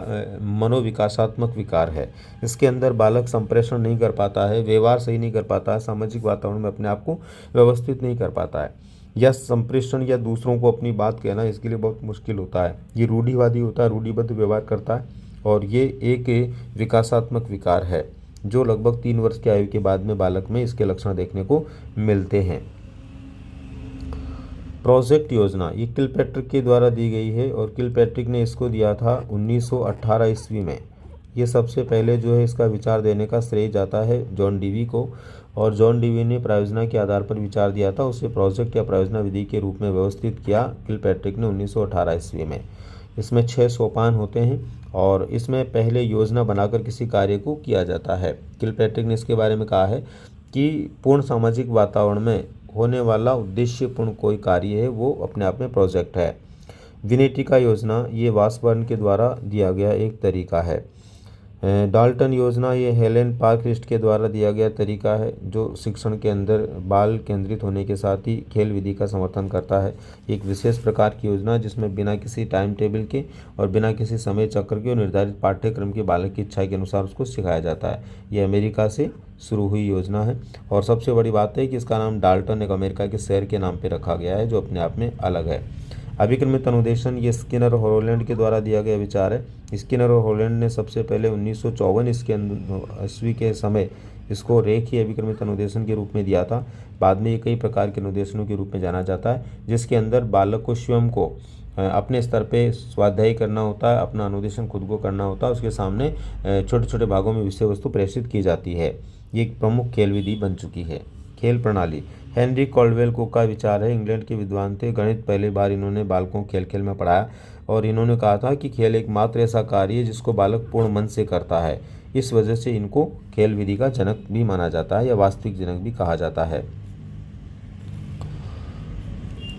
मनोविकासात्मक विकार है। इसके अंदर बालक संप्रेषण नहीं कर पाता है, व्यवहार सही नहीं कर पाता है, सामाजिक वातावरण में अपने आप को व्यवस्थित नहीं कर पाता है, या संप्रेषण या दूसरों को अपनी बात कहना इसके लिए बहुत मुश्किल होता है। ये रूढ़िवादी होता है, रूढ़िबद्ध व्यवहार करता है और ये एक विकासात्मक विकार है जो लगभग 3 वर्ष की आयु के बाद में बालक में इसके लक्षण देखने को मिलते हैं। प्रोजेक्ट योजना ये किलपैट्रिक के द्वारा दी गई है और किलपैट्रिक ने इसको दिया था 1918 ईस्वी में। ये सबसे पहले जो है इसका विचार देने का श्रेय जाता है जॉन डीवी को, और जॉन डीवी ने प्रायोजना के आधार पर विचार दिया था, उसे प्रोजेक्ट या प्रायोजना विधि के रूप में व्यवस्थित किया किलपैट्रिक ने 1918 ईस्वी में। इसमें 6 सोपान होते हैं और इसमें पहले योजना बनाकर किसी कार्य को किया जाता है। किलपैट्रिक ने इसके बारे में कहा है कि पूर्ण सामाजिक वातावरण में होने वाला उद्देश्यपूर्ण कोई कार्य है वो अपने आप में प्रोजेक्ट है। विनेटिका योजना ये वासबर्न के द्वारा दिया गया एक तरीका है। डाल्टन योजना ये हेलेन पार्करिस्ट के द्वारा दिया गया तरीका है जो शिक्षण के अंदर बाल केंद्रित होने के साथ ही खेल विधि का समर्थन करता है। एक विशेष प्रकार की योजना जिसमें बिना किसी टाइम टेबल के और बिना किसी समय चक्र के और निर्धारित पाठ्यक्रम के बालक की इच्छा के अनुसार उसको सिखाया जाता है। ये अमेरिका से शुरू हुई योजना है और सबसे बड़ी बात है कि इसका नाम डाल्टन एक अमेरिका के शहर के नाम पर रखा गया है जो अपने आप में अलग है। अभिक्रमित अनुदेशन ये स्किनर और हॉलैंड के द्वारा दिया गया विचार है। स्किनर और हॉलैंड ने सबसे पहले 1954 ईस्वी के समय इसको रेखीय अभिक्रमित अनुदेशन के रूप में दिया था। बाद में ये कई प्रकार के अनुदेशनों के रूप में जाना जाता है जिसके अंदर बालक को स्वयं को अपने स्तर पे स्वाध्याय करना होता है, अपना अनुदेशन खुद को करना होता है, उसके सामने छोटे छोटे भागों में विषय वस्तु प्रेषित की जाती है। ये एक प्रमुख खेल विधि बन चुकी है। खेल प्रणाली हेनरी कॉल्डवेल को का विचार है। इंग्लैंड के विद्वान थे, गणित पहली बार इन्होंने बालकों को खेल खेल में पढ़ाया और इन्होंने कहा था कि खेल एकमात्र ऐसा कार्य है जिसको बालक पूर्ण मन से करता है। इस वजह से इनको खेल विधि का जनक भी माना जाता है या वास्तविक जनक भी कहा जाता है।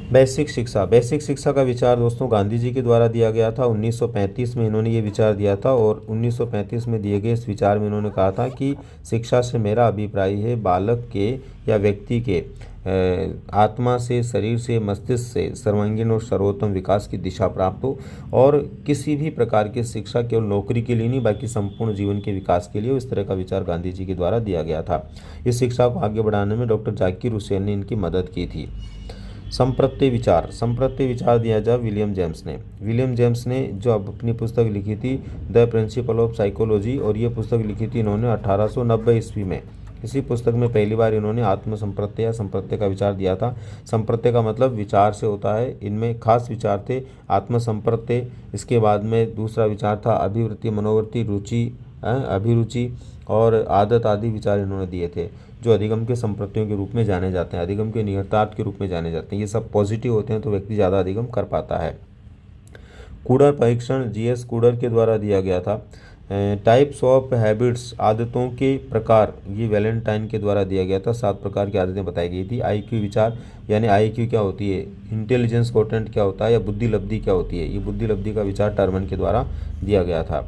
बेसिक शिक्षा का विचार दोस्तों गांधी जी के द्वारा दिया गया था। 1935 में इन्होंने ये विचार दिया था और 1935 में दिए गए इस विचार में इन्होंने कहा था कि शिक्षा से मेरा अभिप्राय है बालक के या व्यक्ति के आत्मा से, शरीर से, मस्तिष्क से सर्वांगीण और सर्वोत्तम विकास की दिशा प्राप्त हो और किसी भी प्रकार की शिक्षा केवल नौकरी के लिए नहीं बाकी संपूर्ण जीवन के विकास के लिए इस तरह का विचार गांधी जी के द्वारा दिया गया था। इस शिक्षा को आगे बढ़ाने में डॉक्टर जाकिर हुसैन ने इनकी मदद की थी। संप्रत्य विचार दिया जा विलियम जेम्स ने जो अपनी पुस्तक लिखी थी द प्रिंसिपल ऑफ साइकोलॉजी और ये पुस्तक लिखी थी इन्होंने 1890 ईस्वी में। इसी पुस्तक में पहली बार इन्होंने आत्म संप्रत्य या संप्रत्य का विचार दिया था। संप्रत्य का मतलब विचार से होता है। इनमें खास विचार थे आत्म संप्रत्य, इसके बाद में दूसरा विचार था अभिवृत्ति, मनोवृत्ति, रुचि, अभिरुचि और आदत आदि विचार इन्होंने दिए थे जो अधिगम के संप्रत्तियों के रूप में जाने जाते हैं, अधिगम के निहितार्थ के रूप में जाने जाते हैं। ये सब पॉजिटिव होते हैं तो व्यक्ति ज़्यादा अधिगम कर पाता है। कूडर परीक्षण जीएस कूडर के द्वारा दिया गया था। टाइप्स ऑफ हैबिट्स आदतों के प्रकार ये वैलेंटाइन के द्वारा दिया गया था। 7 प्रकार की आदतें बताई गई थी। आईक्यू विचार यानी आईक्यू क्या होती है, इंटेलिजेंस कोटेंट क्या होता है या बुद्धि लब्धि क्या होती है, ये बुद्धि लब्धि का विचार टर्मन के द्वारा दिया गया था।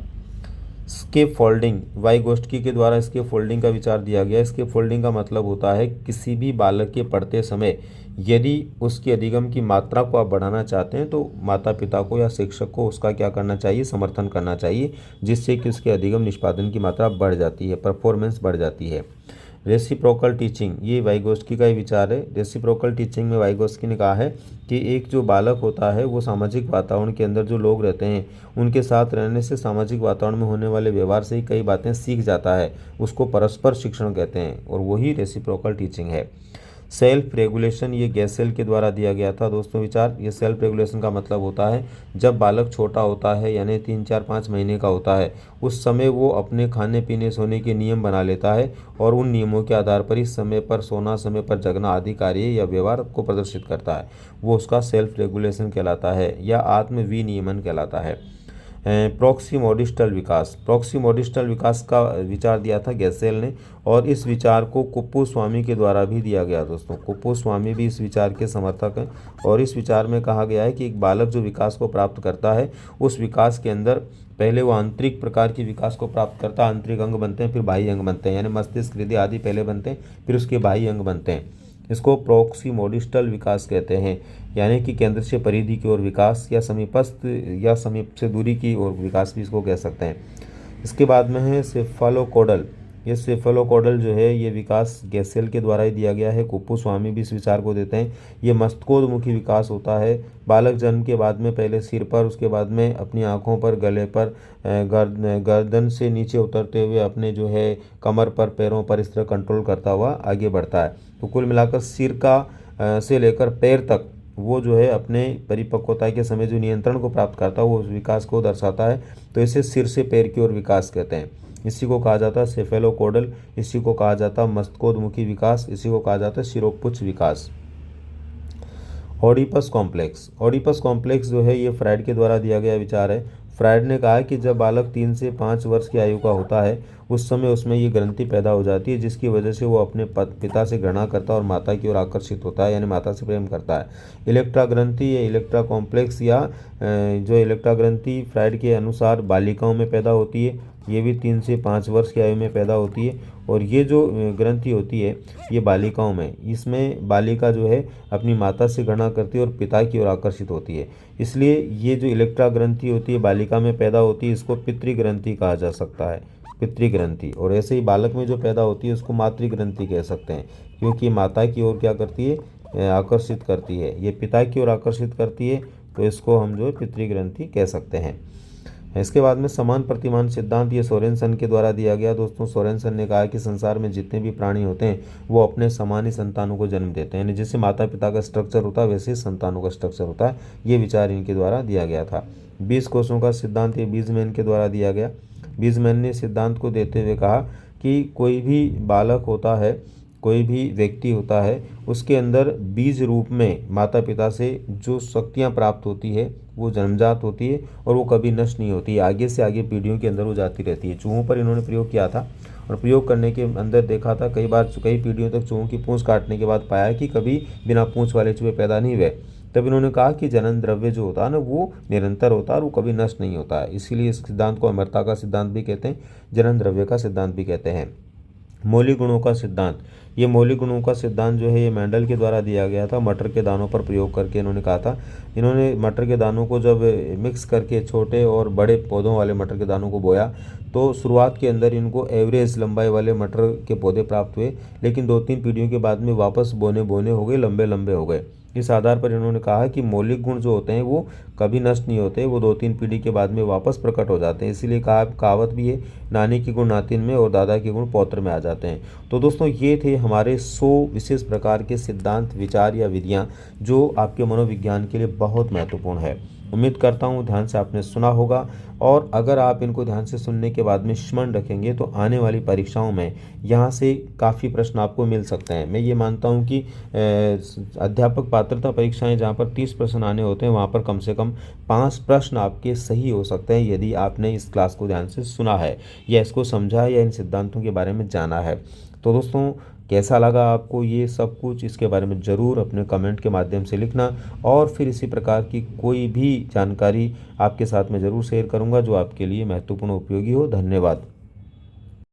स्केप फोल्डिंग वाइगोस्टकी के द्वारा स्केप फोल्डिंग का विचार दिया गया। स्केप फोल्डिंग का मतलब होता है किसी भी बालक के पढ़ते समय यदि उसके अधिगम की मात्रा को आप बढ़ाना चाहते हैं तो माता पिता को या शिक्षक को उसका क्या करना चाहिए, समर्थन करना चाहिए, जिससे कि उसके अधिगम निष्पादन की मात्रा बढ़ जाती है, परफॉर्मेंस बढ़ जाती है। रेसिप्रोकल टीचिंग ये वाइगोस्की का ही विचार है। रेसिप्रोकल टीचिंग में वाइगोस्की ने कहा है कि एक जो बालक होता है वो सामाजिक वातावरण के अंदर जो लोग रहते हैं उनके साथ रहने से सामाजिक वातावरण में होने वाले व्यवहार से ही कई बातें सीख जाता है, उसको परस्पर शिक्षण कहते हैं और वही रेसिप्रोकल टीचिंग है। सेल्फ रेगुलेशन ये गैसेल के द्वारा दिया गया था दोस्तों विचार। ये सेल्फ रेगुलेशन का मतलब होता है जब बालक छोटा होता है यानी 3, 4, 5 महीने का होता है, उस समय वो अपने खाने पीने सोने के नियम बना लेता है और उन नियमों के आधार पर ही समय पर सोना, समय पर जगना आदि कार्य या व्यवहार को प्रदर्शित करता है। वो उसका सेल्फ रेगुलेशन कहलाता है या आत्म विनियमन कहलाता है। प्रोक्सीमोडिस्टल विकास, प्रोक्सीमोडिस्टल विकास का विचार दिया था गैसेल ने और इस विचार को कुप्पूस्वामी के द्वारा भी दिया गया दोस्तों। कुप्पूस्वामी भी इस विचार के समर्थक हैं और इस विचार में कहा गया है कि एक बालक जो विकास को प्राप्त करता है उस विकास के अंदर पहले वो आंतरिक प्रकार की विकास को प्राप्त करता है, आंतरिक अंग बनते हैं, फिर बाह्य अंग बनते हैं, यानी मस्तिष्क, हृदय आदि पहले बनते हैं, फिर उसके बाह्य अंग बनते हैं। इसको प्रोक्सीमोडिस्टल विकास कहते हैं, यानी कि केंद्र से परिधि की ओर विकास या समीपस्थ या समीप से दूरी की ओर विकास भी इसको कह सकते हैं। इसके बाद में है सेफालोकोडल। ये सेफालोकोडल जो है ये विकास गैसेल के द्वारा ही दिया गया है। कुप्पूस्वामी भी इस विचार को देते हैं। ये मस्तकोद्मुखी विकास होता है। बालक जन्म के बाद में पहले सिर पर, उसके बाद में अपनी आँखों पर, गले पर, गर्दन से नीचे उतरते हुए अपने जो है कमर पर, पैरों पर इस तरह कंट्रोल करता हुआ आगे बढ़ता है। तो कुल मिलाकर सिर का से लेकर पैर तक वो जो है अपने परिपक्वता के समय जो नियंत्रण को प्राप्त करता है वो उस विकास को दर्शाता है। तो इसे सिर से पैर की ओर विकास कहते हैं। इसी को कहा जाता है सेफेलोकोडल, इसी को कहा जाता है मस्तकोद्मुखी विकास, इसी को कहा जाता है शिरोपुच्छ विकास। ओडिपस कॉम्प्लेक्स, ओडिपस कॉम्प्लेक्स जो है ये फ्राइड के द्वारा दिया गया विचार है। फ्राइड ने कहा कि जब बालक 3 से 5 वर्ष की आयु का होता है उस समय उसमें ये ग्रंथि पैदा हो जाती है जिसकी वजह से वो अपने पिता से घृणा करता है और माता की ओर आकर्षित होता है, यानी माता से प्रेम करता है। इलेक्ट्रा ग्रंथि या इलेक्ट्रा कॉम्प्लेक्स या जो इलेक्ट्रा ग्रंथि फ्राइड के अनुसार बालिकाओं में पैदा होती है। ये भी 3 से 5 वर्ष की आयु में पैदा होती है और ये जो ग्रंथि होती है ये बालिकाओं में, इसमें बालिका जो है अपनी माता से घृणा करती है और पिता की ओर आकर्षित होती है। इसलिए ये जो इलेक्ट्रा ग्रंथि होती है बालिका में पैदा होती है, इसको पितृ ग्रंथि कहा जा सकता है, पितृ ग्रंथि। और ऐसे ही बालक में जो पैदा होती है उसको मातृ ग्रंथि कह सकते हैं, क्योंकि माता की ओर क्या करती है, आकर्षित करती है। ये पिता की ओर आकर्षित करती है तो इसको हम जो है पितृ ग्रंथि कह सकते हैं। इसके बाद में समान प्रतिमान सिद्धांत, ये सोरेनसन के द्वारा दिया गया दोस्तों। सोरेनसन ने कहा कि संसार में जितने भी प्राणी होते हैं वो अपने समान ही संतानों को जन्म देते हैं, यानी जैसे माता पिता का स्ट्रक्चर होता है वैसे ही संतानों का स्ट्रक्चर होता है। ये विचार इनके द्वारा दिया गया था। 20 कोषों का सिद्धांत ये बीजमैन के द्वारा दिया गया। बीजमैन ने सिद्धांत को देते हुए कहा कि कोई भी बालक होता है, कोई भी व्यक्ति होता है, उसके अंदर बीज रूप में माता पिता से जो शक्तियाँ प्राप्त होती है वो जन्मजात होती है और वो कभी नष्ट नहीं होती, आगे से आगे पीढ़ियों के अंदर वो जाती रहती है। चूहों पर इन्होंने प्रयोग किया था और प्रयोग करने के अंदर देखा था कई बार कई पीढ़ियों तक चूहों की पूंछ काटने के बाद पाया कि कभी बिना पूंछ वाले चूहे पैदा नहीं हुए। तब इन्होंने कहा कि जनन द्रव्य जो होता है ना वो निरंतर होता है और वो कभी नष्ट नहीं होता है। इसीलिए इस सिद्धांत को अमरता का सिद्धांत भी कहते हैं, जनन द्रव्य का सिद्धांत भी कहते हैं। मौलिक गुणों का सिद्धांत, ये मौलिक गुणों का सिद्धांत जो है ये मेंडल के द्वारा दिया गया था। मटर के दानों पर प्रयोग करके इन्होंने कहा था, इन्होंने मटर के दानों को जब मिक्स करके छोटे और बड़े पौधों वाले मटर के दानों को बोया तो शुरुआत के अंदर इनको एवरेज लंबाई वाले मटर के पौधे प्राप्त हुए, लेकिन 2-3 पीढ़ियों के बाद में वापस बोने हो गए, लंबे लंबे हो गए। इस आधार पर इन्होंने कहा कि मौलिक गुण जो होते हैं वो कभी नष्ट नहीं होते, वो 2-3 पीढ़ी के बाद में वापस प्रकट हो जाते हैं। इसीलिए कहावत भी है, नानी के गुण नातिन में और दादा के गुण पौत्र में आ जाते हैं। तो दोस्तों ये थे हमारे 100 विशेष प्रकार के सिद्धांत, विचार या विधियाँ जो आपके मनोविज्ञान के लिए बहुत महत्वपूर्ण है। उम्मीद करता हूँ ध्यान से आपने सुना होगा और अगर आप इनको ध्यान से सुनने के बाद में स्मरण रखेंगे तो आने वाली परीक्षाओं में यहाँ से काफ़ी प्रश्न आपको मिल सकते हैं। मैं ये मानता हूँ कि अध्यापक पात्रता परीक्षाएं जहाँ पर 30 प्रश्न आने होते हैं वहाँ पर कम से कम 5 प्रश्न आपके सही हो सकते हैं यदि आपने इस क्लास को ध्यान से सुना है या इसको समझा है या इन सिद्धांतों के बारे में जाना है। तो दोस्तों कैसा लगा आपको ये सब कुछ, इसके बारे में ज़रूर अपने कमेंट के माध्यम से लिखना और फिर इसी प्रकार की कोई भी जानकारी आपके साथ मैं ज़रूर शेयर करूंगा जो आपके लिए महत्वपूर्ण उपयोगी हो। धन्यवाद।